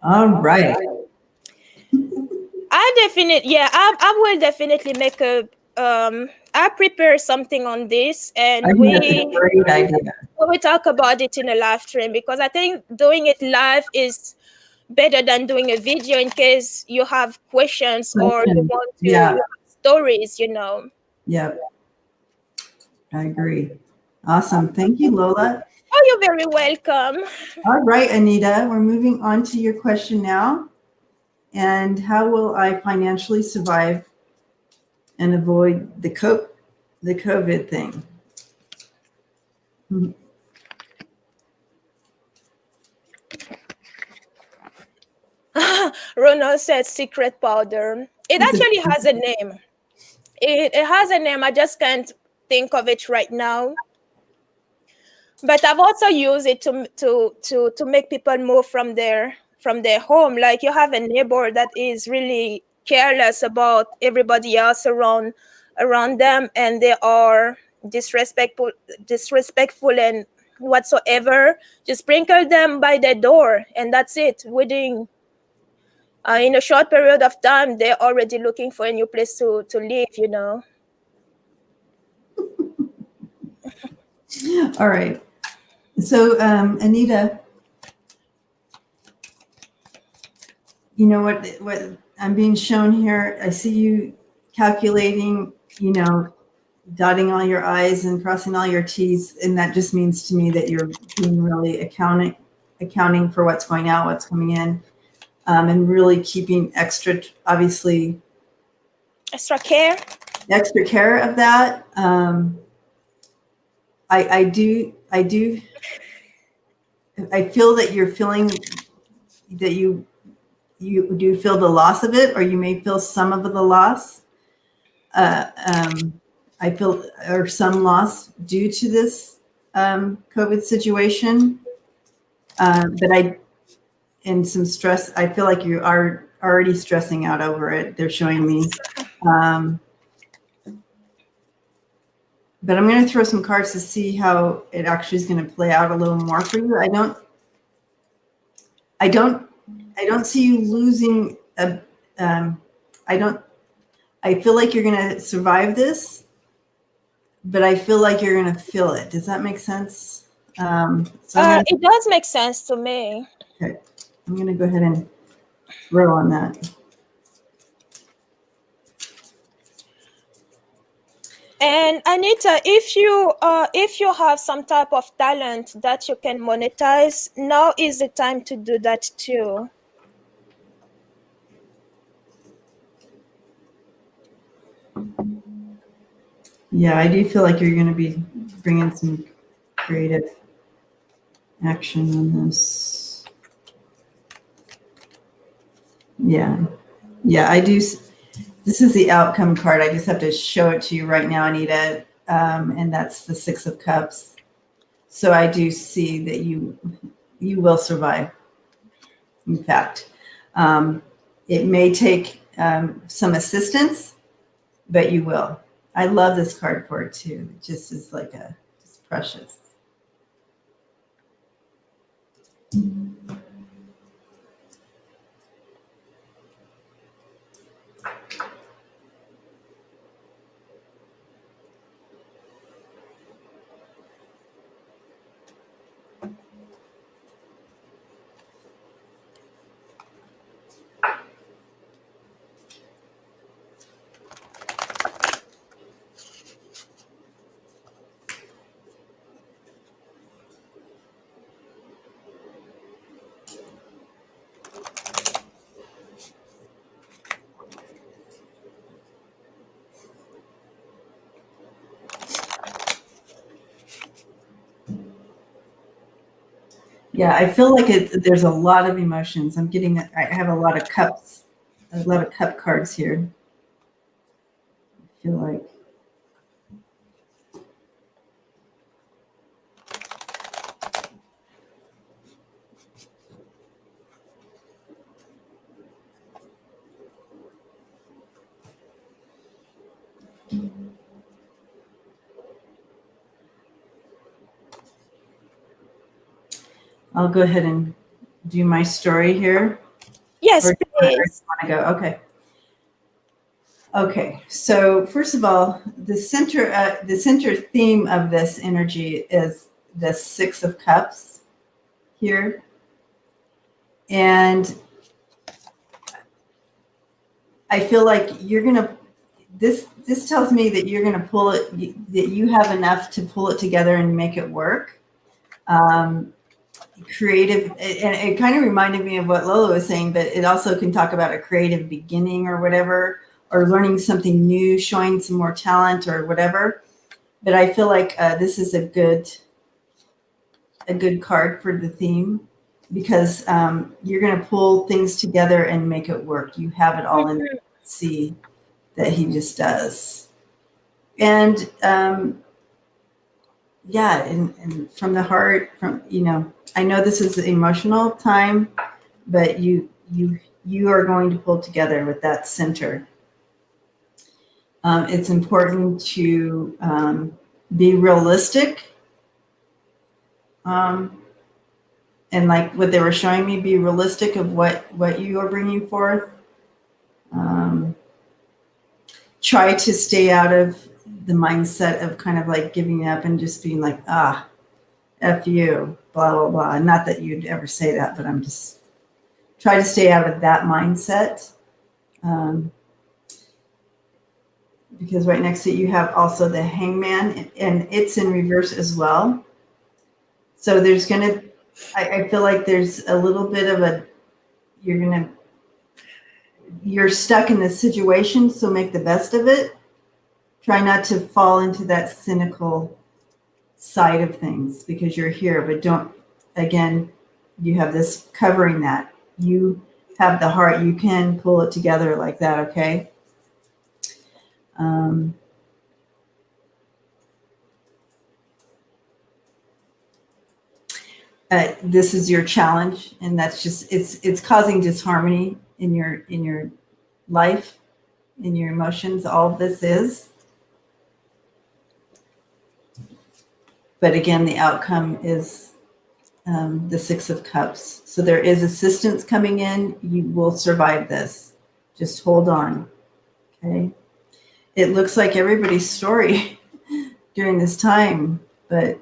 All right. I will definitely make a I prepare something on this, I and think that's a great idea. we talk about it in a live stream, because I think doing it live is better than doing a video in case you have questions or you want to Yeah. you have stories, you know. Yep. I agree. Awesome. Thank you, Lola. Oh, you're very welcome. All right, Anita, we're moving on to your question now. And how will I financially survive and avoid the COVID thing? Ronald said secret powder. It actually has a name. It has a name. I just can't think of it right now. But I've also used it to make people move from their home. Like, you have a neighbor that is really careless about everybody else around them, and they are disrespectful and whatsoever. Just sprinkle them by their door, and that's it. Within in a short period of time, they're already looking for a new place to live, you know. All right. So, Anita, you know what I'm being shown here? I see you calculating, dotting all your I's and crossing all your T's. And that just means to me that you're being really accounting for what's going out, what's coming in, and really keeping extra Extra care of that. I feel that you're feeling that you do feel the loss of it, or you may feel some of the loss. I feel, or some loss due to this COVID situation. But and some stress. I feel like you are already stressing out over it. They're showing me. But I'm going to throw some cards to see how it actually is going to play out a little more for you. I don't see you losing. I feel like you're going to survive this, but I feel like you're going to feel it. Does that make sense? it does make sense to me. Okay. I'm going to go ahead and throw on that. And Anita, if you have some type of talent that you can monetize, now is the time to do that too. Yeah, I do feel like you're going to be bringing some creative action on this. Yeah. Yeah, I do. This is the outcome card. I just have to show it to you right now, Anita. And that's the Six of Cups. So I do see that you will survive. In fact, it may take some assistance, but you will. I love this card for it too. It just is like just precious. Yeah, I feel like there's a lot of emotions. I have a lot of cups, a lot of cup cards here. I feel like. I'll go ahead and do my story here. Yes, Or do you please. want to go? Okay. Okay. So first of all, the center theme of this energy is the Six of Cups here, and I feel like you're gonna. This tells me that you're gonna pull it. That you have enough to pull it together and make it work. Creative, and it kind of reminded me of what Lola was saying, but it also can talk about a creative beginning or whatever, or learning something new, showing some more talent or whatever. But I feel like this is a good card for the theme, because you're going to pull things together and make it work. You have it all in there. See that he just does. And yeah, and from the heart, I know this is an emotional time, but you are going to pull together with that center. It's important to be realistic, and like what they were showing me, be realistic of what you are bringing forth. Try to stay out of the mindset of kind of like giving up and just being like, F you, blah, blah, blah. Not that you'd ever say that, but I'm just try to stay out of that mindset. Because right next to it, you have also the Hangman, and it's in reverse as well. So there's I feel like there's a little bit of you're stuck in this situation, so make the best of it. Try not to fall into that cynical side of things because you're here, but again, you have this covering that. You have the heart, you can pull it together like that, okay? This is your challenge, and that's just it's causing disharmony in your life, in your emotions. All of this is, but again, the outcome is the Six of Cups. So there is assistance coming in. You will survive this. Just hold on. Okay. It looks like everybody's story during this time, but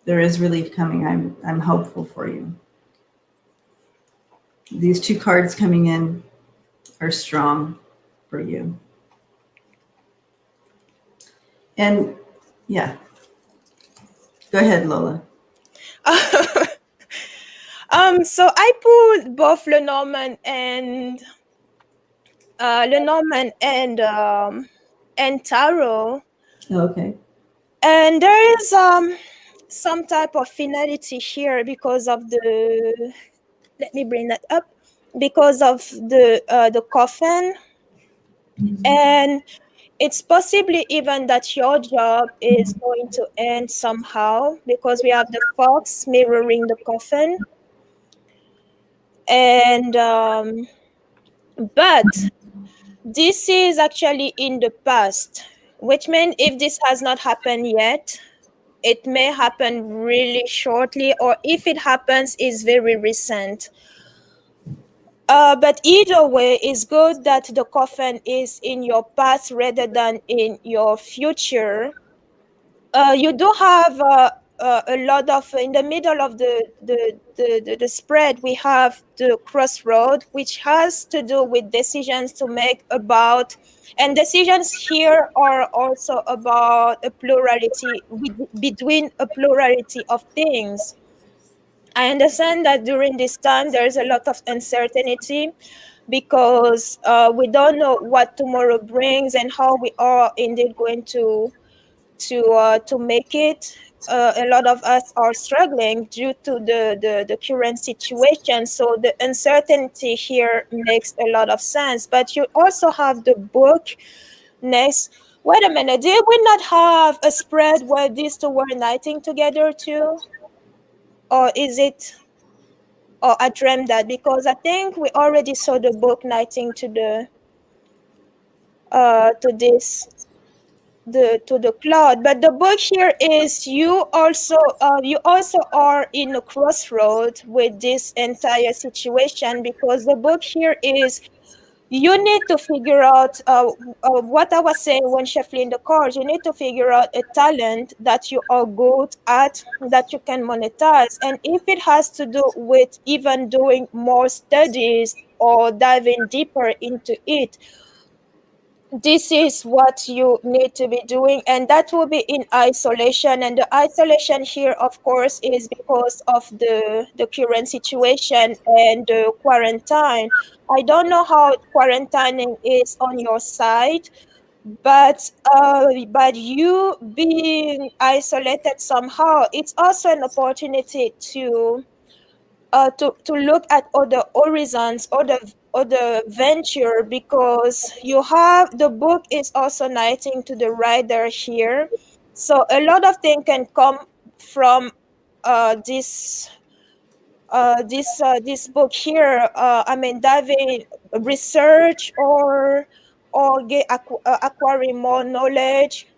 there is relief coming. I'm hopeful for you. These two cards coming in are strong for you. And yeah, go ahead, Lola. So I pulled both Lenormand and tarot, Okay. and there is some type of finality here because of the. Let me bring that up, because of the coffin, and it's possibly even that your job is going to end somehow because we have the fox mirroring the coffin, and but this is actually in the past, which means if this has not happened yet, it may happen really shortly, or if it happens, is very recent. But either way, it's good that the coffin is in your past rather than in your future. You do have a lot of, in the middle of the spread, we have the crossroad, which has to do with decisions to make about, and decisions here are also about a plurality between a plurality of things. I understand that during this time there's a lot of uncertainty because we don't know what tomorrow brings and how we are indeed going to make it. A lot of us are struggling due to the current situation. So the uncertainty here makes a lot of sense. But you also have the book next. Wait a minute, did we not have a spread where these two were uniting together too? Or is it, or I dreamt that? Because I think we already saw the book uniting to the to this to the cloud, but the book here is you also are in a crossroad with this entire situation, because the book here is you need to figure out what I was saying when shuffling the cards. You need to figure out a talent that you are good at, that you can monetize, and if it has to do with even doing more studies or diving deeper into it, this is what you need to be doing, and that will be in isolation. And the isolation here, of course, is because of the current situation and the quarantine. I don't know how quarantining is on your side, but you being isolated somehow, it's also an opportunity to look at other horizons, other venture, because you have the book is also knighting to the rider here. So a lot of things can come from this this book here. I mean, diving research or acquiring more knowledge,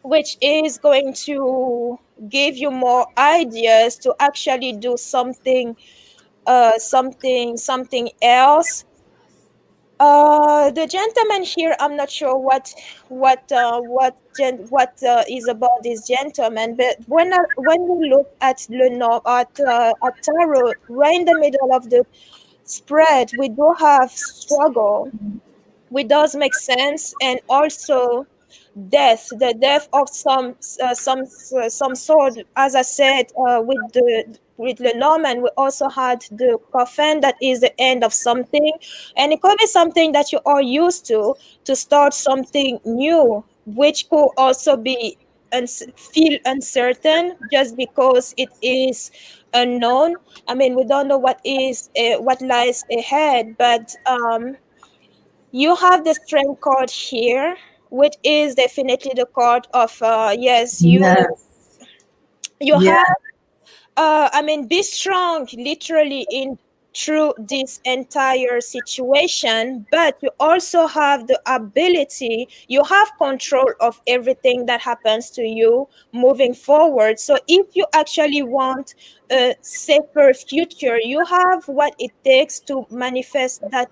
which is going to give you more ideas to actually do something else. The gentleman here, I'm not sure what is about this gentleman, but when we look at at tarot, right in the middle of the spread, we do have struggle, which does make sense, and also the death of some sort. As I said, with Lenormand, we also had the coffin that is the end of something, and it could be something that you are used to start something new, which could also be feel uncertain just because it is unknown. I mean, we don't know what lies ahead, but you have the strength card here, which is definitely the card of yes, Yes. you Yeah. have I mean, be strong literally in through this entire situation, but you also have the ability, you have control of everything that happens to you moving forward. So if you actually want a safer future, you have what it takes to manifest that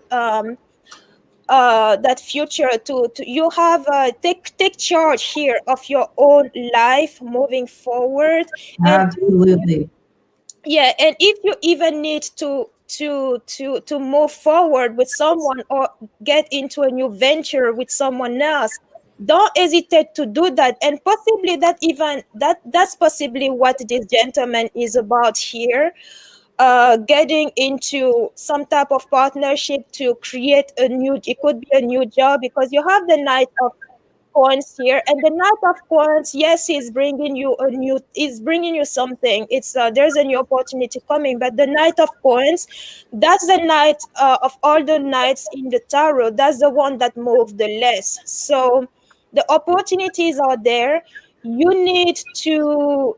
future. To you have take charge here of your own life moving forward, and Absolutely. Yeah, and if you even need to move forward with someone or get into a new venture with someone else, don't hesitate to do that. And possibly that's possibly what this gentleman is about here, getting into some type of partnership to create a new, it could be a new job, because you have the Knight of Coins here, and the Knight of Coins, yes, he's bringing you something. It's there's a new opportunity coming, but the Knight of Coins, that's the knight of all the knights in the tarot, that's the one that moves the less. So the opportunities are there. You need to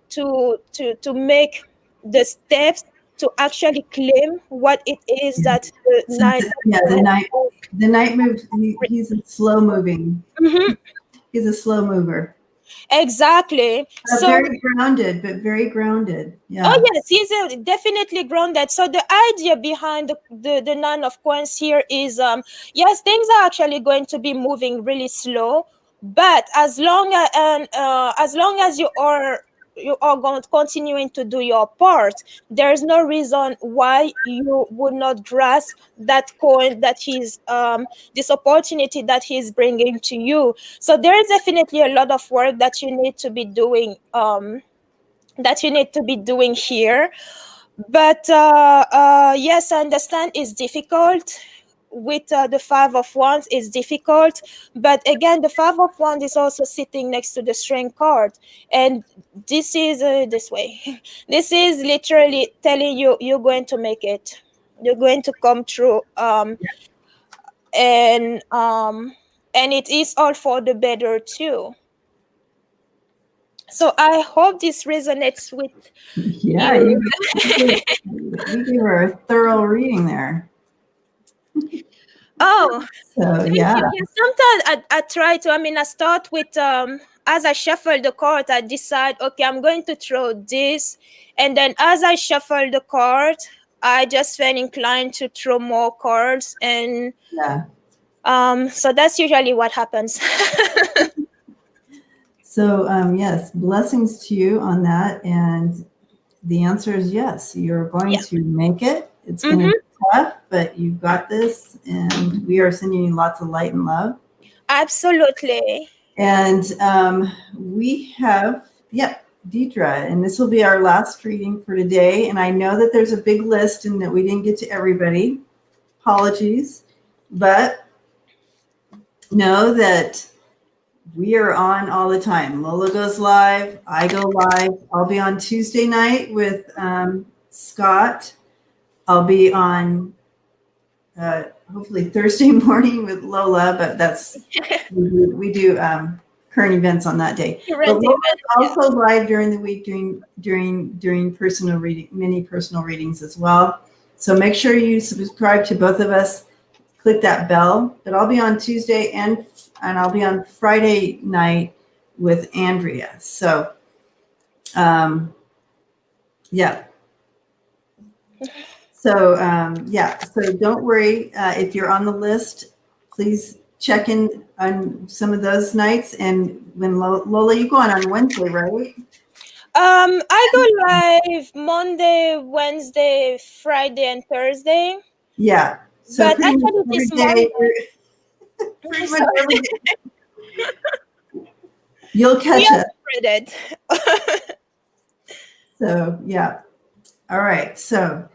make the steps to actually claim what it is that the So Knight yeah, of the night moves. He's a slow moving. Mhm. He's a slow mover. Exactly. So, Very grounded, but very grounded. oh Yeah. yes, he's definitely grounded. So the idea behind the Nine of Coins here is, yes, things are actually going to be moving really slow, but as long as you are going continuing to do your part, there's no reason why you would not grasp that coin, that he's this opportunity that he's bringing to you. So there is definitely a lot of work that you need to be doing, here. But yes, I understand it's difficult. With the Five of Wands is difficult, but again, the Five of Wands is also sitting next to the Strength card, and this is this way. This is literally telling you you're going to make it. You're going to come through, and it is all for the better too. So I hope this resonates with Yeah, you. you gave her a thorough reading there. Oh, So thank yeah, you. Yeah, sometimes I try to, I mean, I start with, as I shuffle the card, I decide, okay, I'm going to throw this. And then as I shuffle the card, I just feel inclined to throw more cards. And yeah. so that's usually what happens. So yes, blessings to you on that. And the answer is yes. You're going Yeah. to make it. It's going to Mm-hmm. be tough, but you've got this. And we are sending you lots of light and love. Absolutely. And we have, yep, Deidre, and this will be our last reading for today. And I know that there's a big list and that we didn't get to everybody. Apologies. But know that we are on all the time. Lola goes live. I go live. I'll be on Tuesday night with Scott. I'll be on hopefully Thursday morning with Lola, but we do current events on that day. Current But Lola's event, yeah. also live during the week doing personal reading, mini personal readings as well. So make sure you subscribe to both of us. Click that bell. But I'll be on Tuesday and I'll be on Friday night with Andrea. So yeah. So yeah, so don't worry if you're on the list. Please check in on some of those nights. And when Lola, you go on Wednesday, right? I go live Monday, Wednesday, Friday, and Thursday. Yeah. So But pretty much actually, every this day, Monday, pretty much sorry, every day, you'll we catch are us. spread. So yeah. All right. So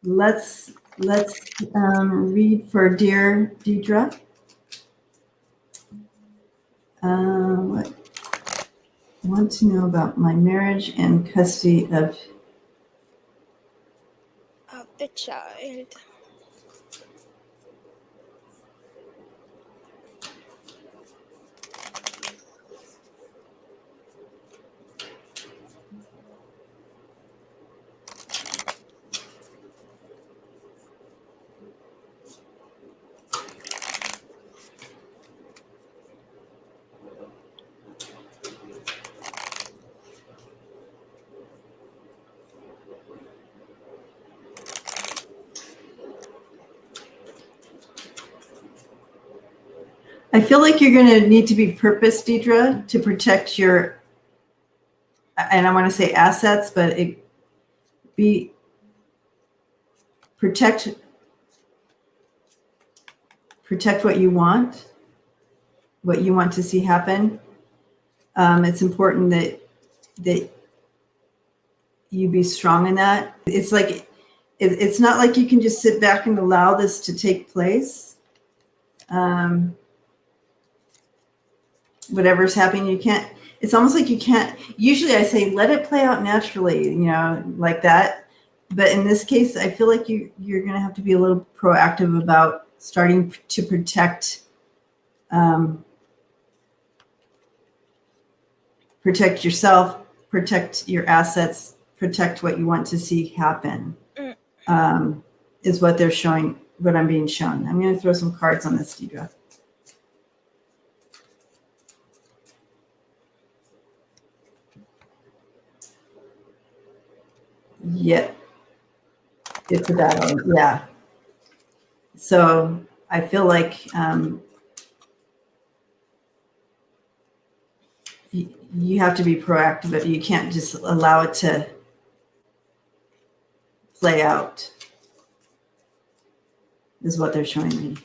let's read for dear Deidre. What I want to know about my marriage and custody of Of the child. I feel like you're going to need to be purpose, Deidre, to protect your and I want to say assets, but it be protect what you want to see happen. It's important that you be strong in that. It's like it's not like you can just sit back and allow this to take place. Whatever's happening, you can't. It's almost like you can't. Usually, I say let it play out naturally, like that. But in this case, I feel like you're going to have to be a little proactive about starting to protect. Protect yourself, protect your assets, protect what you want to see happen, is what they're showing, what I'm being shown. I'm going to throw some cards on this, Deidre. Yeah, it's a battle. Yeah. So I feel like you have to be proactive, but you can't just allow it to play out, is what they're showing me.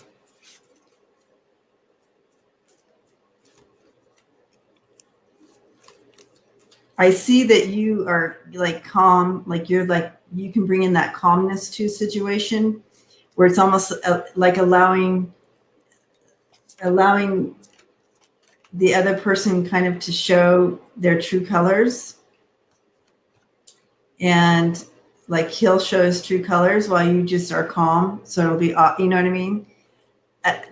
I see that you are like calm, like you're like, you can bring in that calmness to a situation where it's almost like allowing the other person kind of to show their true colors. And like he'll show his true colors while you just are calm. So it'll be, you know what I mean?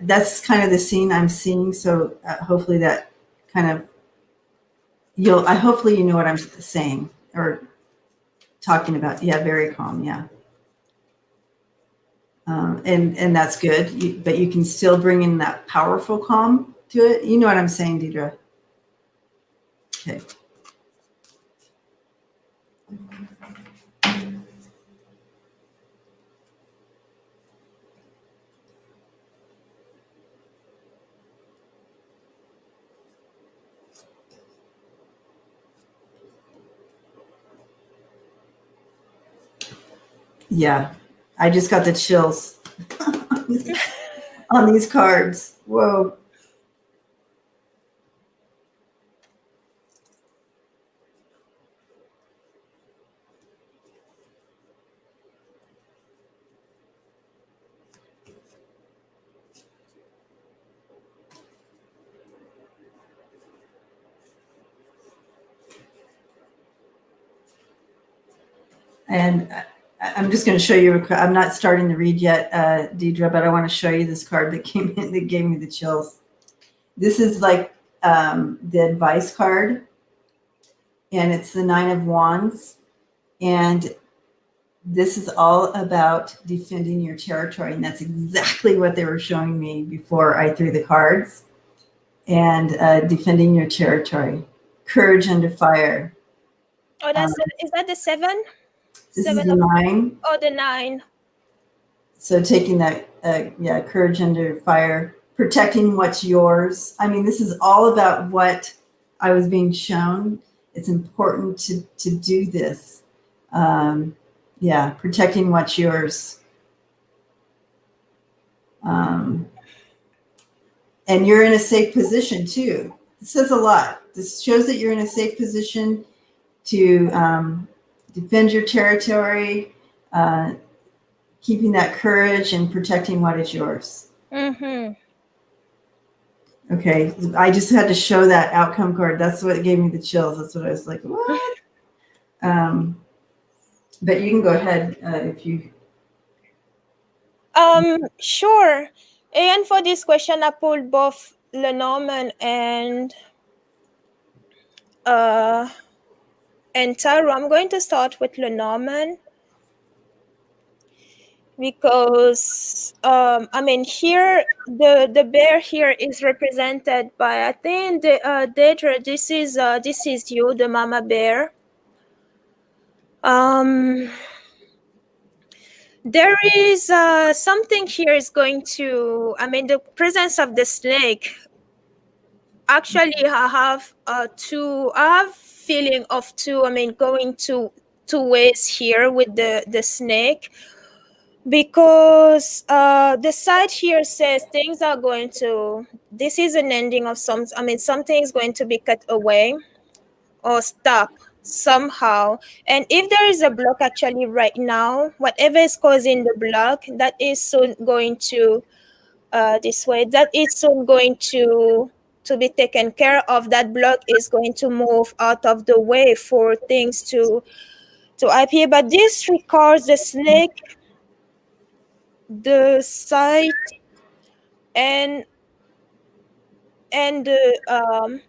That's kind of the scene I'm seeing. So hopefully that kind of, hopefully you know what I'm saying or talking about. Yeah, very calm. Yeah. And that's good. But you can still bring in that powerful calm to it. You know what I'm saying, Deidre? Okay. Yeah, I just got the chills on these cards. Whoa. And I'm just going to show you. I'm not starting to read yet, Deidre, but I want to show you this card that came in that gave me the chills. This is like the advice card, and it's the 9 of Wands. And this is all about defending your territory. And that's exactly what they were showing me before I threw the cards. And defending your territory. Courage under fire. Oh, is that the 7? This 7 is the 9. Oh, the 9. So taking that, courage under fire, protecting what's yours. I mean, this is all about what I was being shown. It's important to do this. Protecting what's yours. And you're in a safe position too. It says a lot. This shows that you're in a safe position to defend your territory, keeping that courage and protecting what is yours. Mm-hmm. Okay, I just had to show that outcome card. That's what gave me the chills. That's what I was like, what? But you can go ahead if you. Sure. And for this question, I pulled both Lenormand and Tarot. I'm going to start with Lenormand because here the bear here is represented by, I think, Deidre, this is you, the mama bear. There is something here is going to, the presence of the snake. Actually, I have feeling of going two ways here with the snake, because the side here says things are going to, this is an ending of something is going to be cut away or stop somehow. And if there is a block actually right now, whatever is causing the block, that is soon going to this way, that is soon going to be taken care of. That block is going to move out of the way for things to appear. But this records the snake, the site, and and the um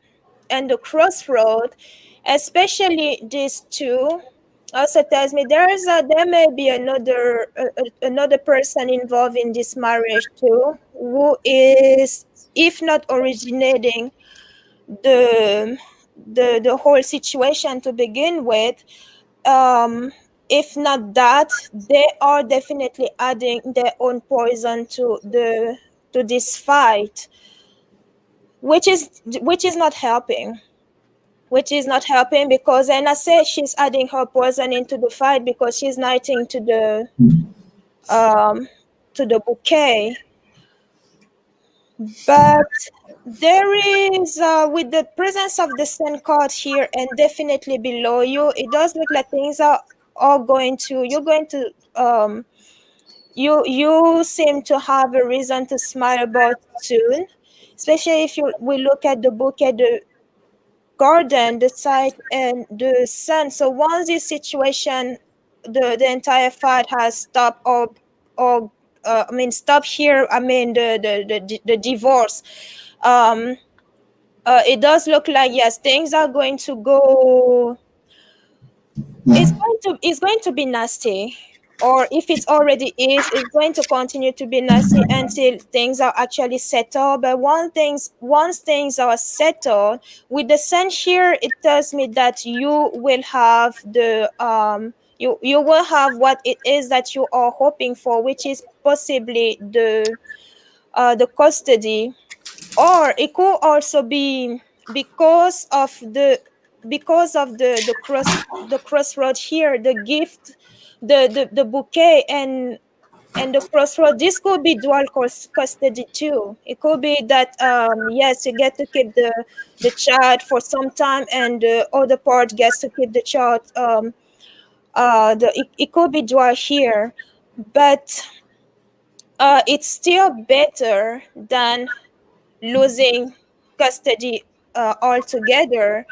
and the crossroad, especially these two, also tells me there may be another person involved in this marriage too, who is, if not originating the the whole situation to begin with, um if not that, they are definitely adding their own poison to this fight, which is not helping, because, and I say she's adding her poison into the fight because she's knighting um to the bouquet. But there is, with the presence of the sun card here and definitely below you, it does look like things are going to, you're going to you seem to have a reason to smile about soon, especially if you we look at the bouquet, the garden, the site, and the sun. So once this situation, the entire fight has stopped, or stop here. The divorce. Um, it does look like, yes, things are going to go. It's going to be nasty, or if it's already is, it's going to continue to be nasty until things are actually settled. But once things are settled, with the sun here, it tells me that you will have you will have what it is that you are hoping for, which is possibly the custody. Or it could also be because of the crossroad here, the gift, the bouquet, and the crossroad. This could be dual custody too. It could be that, yes, you get to keep the child for some time, and the other part gets to keep the child. It could be dual here, but it's still better than losing custody altogether.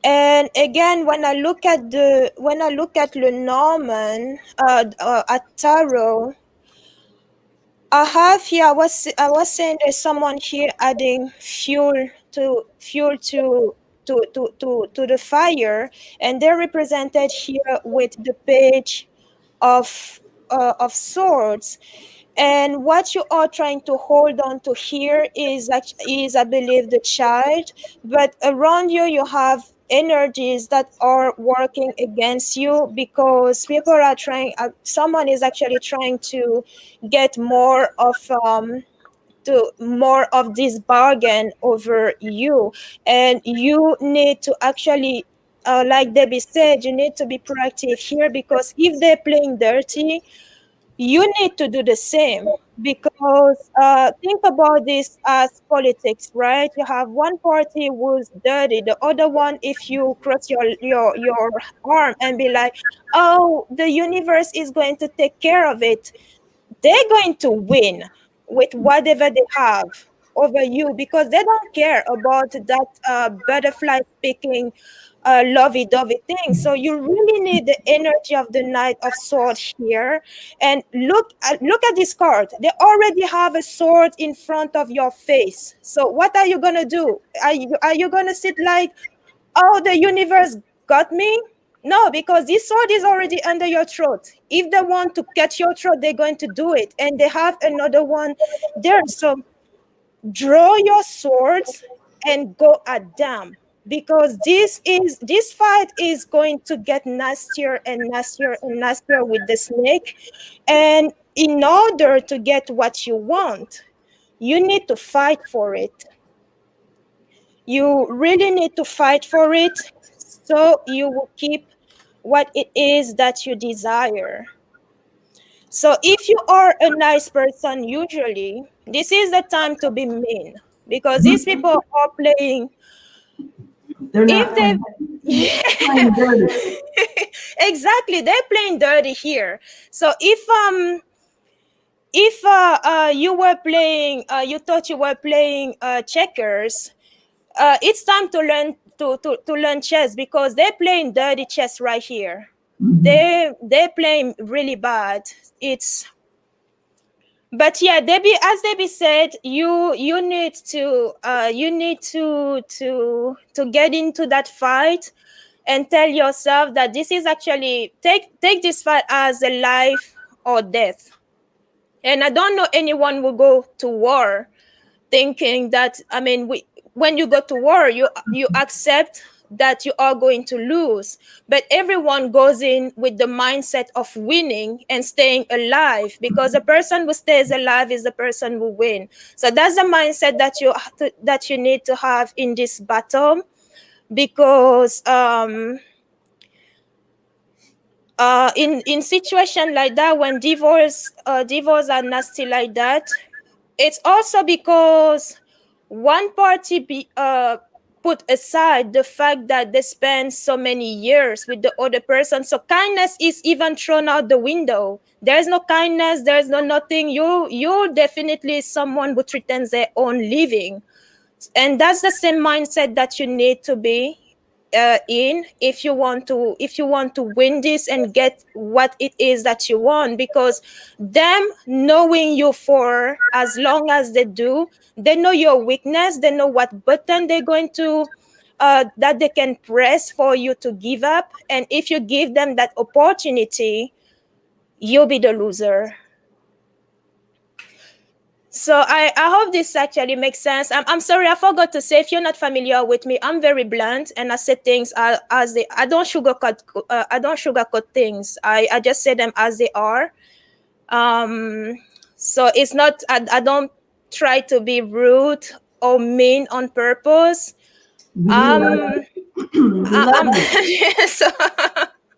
And again, when I look at Lenormand, at tarot, I have here. I was saying there's someone here adding fuel to the fire, and they're represented here with the page of swords. And what you are trying to hold on to here is, I believe, the child. But around you, you have energies that are working against you, because people are trying. Someone is actually trying to get more of this bargain over you, and you need to actually. Like Debbie said, you need to be proactive here, because if they're playing dirty, you need to do the same. Because think about this as politics, right? You have one party who's dirty, the other one, if you cross your arm and be like, oh, the universe is going to take care of it, they're going to win with whatever they have over you, because they don't care about that butterfly speaking lovey-dovey thing. So you really need the energy of the Knight of Swords here. And look at this card. They already have a sword in front of your face. So what are you gonna do? Are you gonna sit like, oh, the universe got me? No, because this sword is already under your throat. If they want to cut your throat, they're going to do it. And they have another one there. So draw your swords and go at them, because this fight is going to get nastier and nastier and nastier with the snake. And in order to get what you want, you need to fight for it. You really need to fight for it. so you will keep what it is that you desire. So if you are a nice person, usually this is the time to be mean, because these people are playing. They're not If they, playing, playing yeah, dirty. exactly, they're playing dirty here. So if you were playing, you thought you were playing checkers, it's time to learn to learn chess, because they're playing dirty chess right here. They're playing really bad. It's But yeah, Debbie, as Debbie said, you need to get into that fight and tell yourself that this is actually, take this fight as a life or death. And I don't know anyone will go to war thinking that, when you go to war, you accept that you are going to lose, but everyone goes in with the mindset of winning and staying alive, because the person who stays alive is the person who win. So that's the mindset that you need to have in this battle, because in situation like that, when divorce are nasty like that, it's also because one party put aside the fact that they spend so many years with the other person. So kindness is even thrown out the window. There's no kindness, there's no nothing. You're definitely someone who threatens their own living. And that's the same mindset that you need to be in, if you want to win this and get what it is that you want. Because them knowing you for as long as they do, they know your weakness, they know what button they're going to that they can press for you to give up. And if you give them that opportunity, you'll be the loser. So I hope this actually makes sense. I'm sorry, I forgot to say, if you're not familiar with me, I'm very blunt and I say things as they. I don't sugarcoat things. I just say them as they are. So it's not. I don't try to be rude or mean on purpose. We love Um, it. We love I'm it. so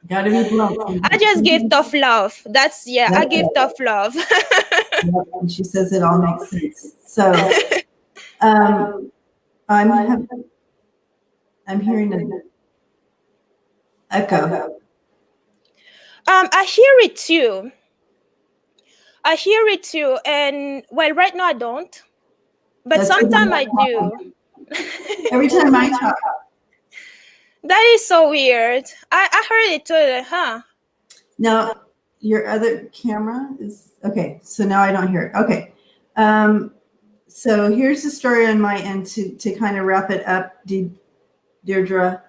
Gotta be blunt I just give sometimes. tough love. I That's give it. tough love. Yep. And she says it all makes sense. So um, I'm have, I'm hearing an echo. I hear it too. And well, right now I don't, but That's because I'm sometimes not I do. talking. Every time I talk. That is so weird. I heard it too, huh? Now, your other camera is okay. So now I don't hear it. Okay. Um, so here's the story on my end to kind of wrap it up, Deirdre.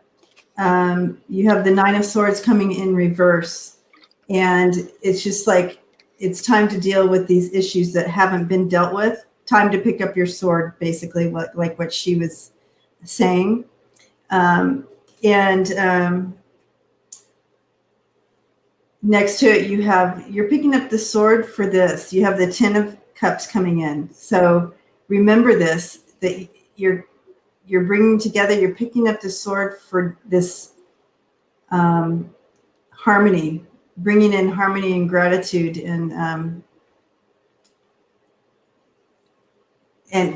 You have the Nine of Swords coming in reverse, and it's just like it's time to deal with these issues that haven't been dealt with. Time to pick up your sword, basically, like what she was saying. And next to it, you're picking up the sword for this. You have the Ten of Cups coming in. So remember this, that you're bringing together. You're picking up the sword for this harmony, bringing in harmony and gratitude, and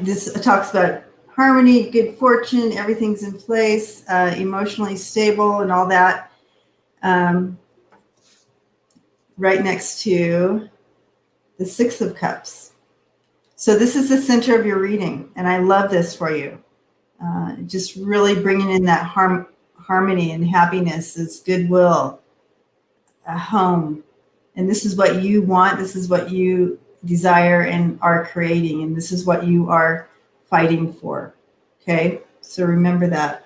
this talks about harmony, good fortune, everything's in place, emotionally stable, and all that. Right next to the Six of Cups. So this is the center of your reading, and I love this for you. Just really bringing in that harmony and happiness, is goodwill, a home. And this is what you want. This is what you desire and are creating. And this is what you are fighting for. Okay. So remember that.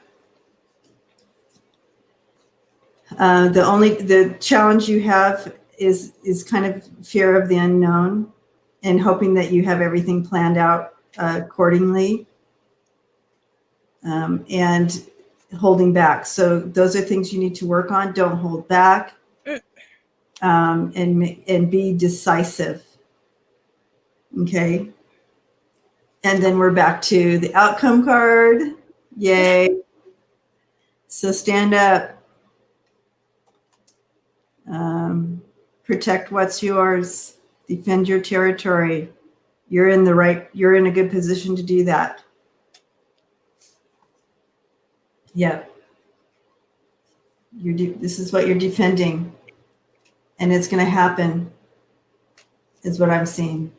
The challenge you have is kind of fear of the unknown and hoping that you have everything planned out accordingly, and holding back. So those are things you need to work on. Don't hold back, and be decisive. Okay. And then we're back to the outcome card. Yay. So stand up. Protect what's yours. Defend your territory. You're in a good position to do that. Yep. This is what you're defending. And it's going to happen, is what I'm seeing.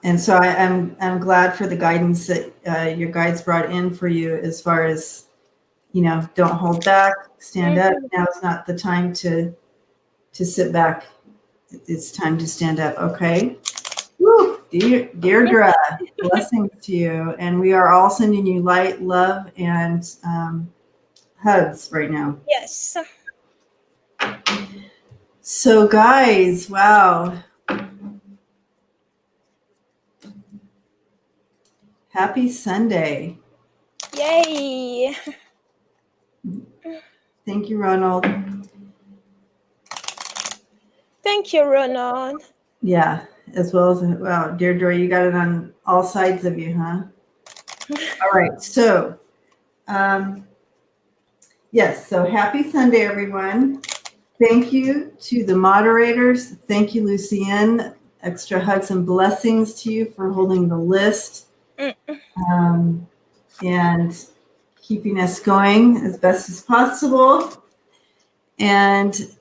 And so I'm glad for the guidance that your guides brought in for you, as far as, don't hold back, stand up. Now is not the time to sit back. It's time to stand up. Okay. Woo, Deirdre, blessings to you. And we are all sending you light, love, and hugs right now. Yes. So guys, wow. Happy Sunday. Yay. Thank you, Ronald. Thank you, Ronald. Yeah, as well as, wow, Deirdre, you got it on all sides of you, huh? All right, so, yes, so happy Sunday, everyone. Thank you to the moderators. Thank you, Lucienne. Extra hugs and blessings to you for holding the list and keeping us going as best as possible. And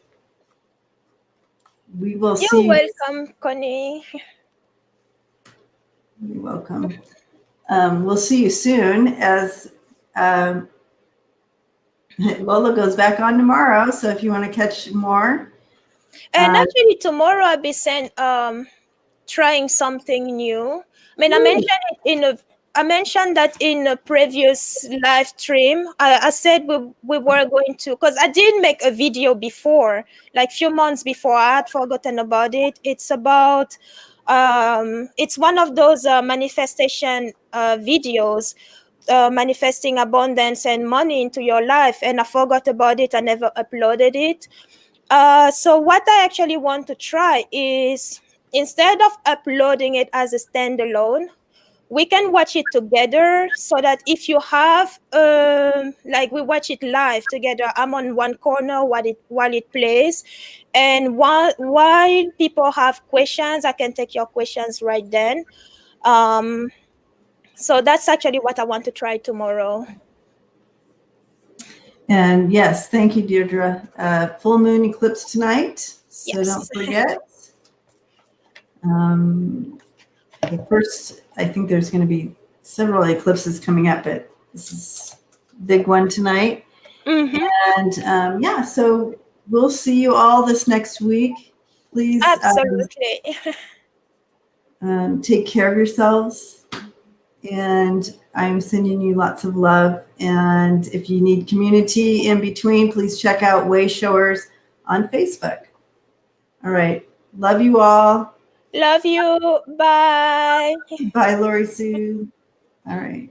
we will see. You're welcome, Connie. You're welcome. We'll see you soon, as Lola goes back on tomorrow. So if you want to catch more. And actually tomorrow I'll be trying something new. I mean, I mentioned that in a previous live stream. I said we were going to, because I did make a video before, like few months before. I had forgotten about it. It's about it's one of those manifestation videos, manifesting abundance and money into your life, and I forgot about it. I never uploaded it. So what I actually want to try is, instead of uploading it as a standalone, we can watch it together, so that if you have like, we watch it live together. I'm on one corner while it plays, and while people have questions, I can take your questions right then. So that's actually what I want to try tomorrow. And yes, thank you, Deirdre. Full moon eclipse tonight, so Yes. don't forget. The first, I think there's going to be several eclipses coming up, but this is a big one tonight. And yeah, so we'll see you all this next week. Please Absolutely. take care of yourselves. And I'm sending you lots of love. And if you need community in between, please check out Way Showers on Facebook. All right. Love you all. Love you. Bye. Bye, Lori Sue. All right.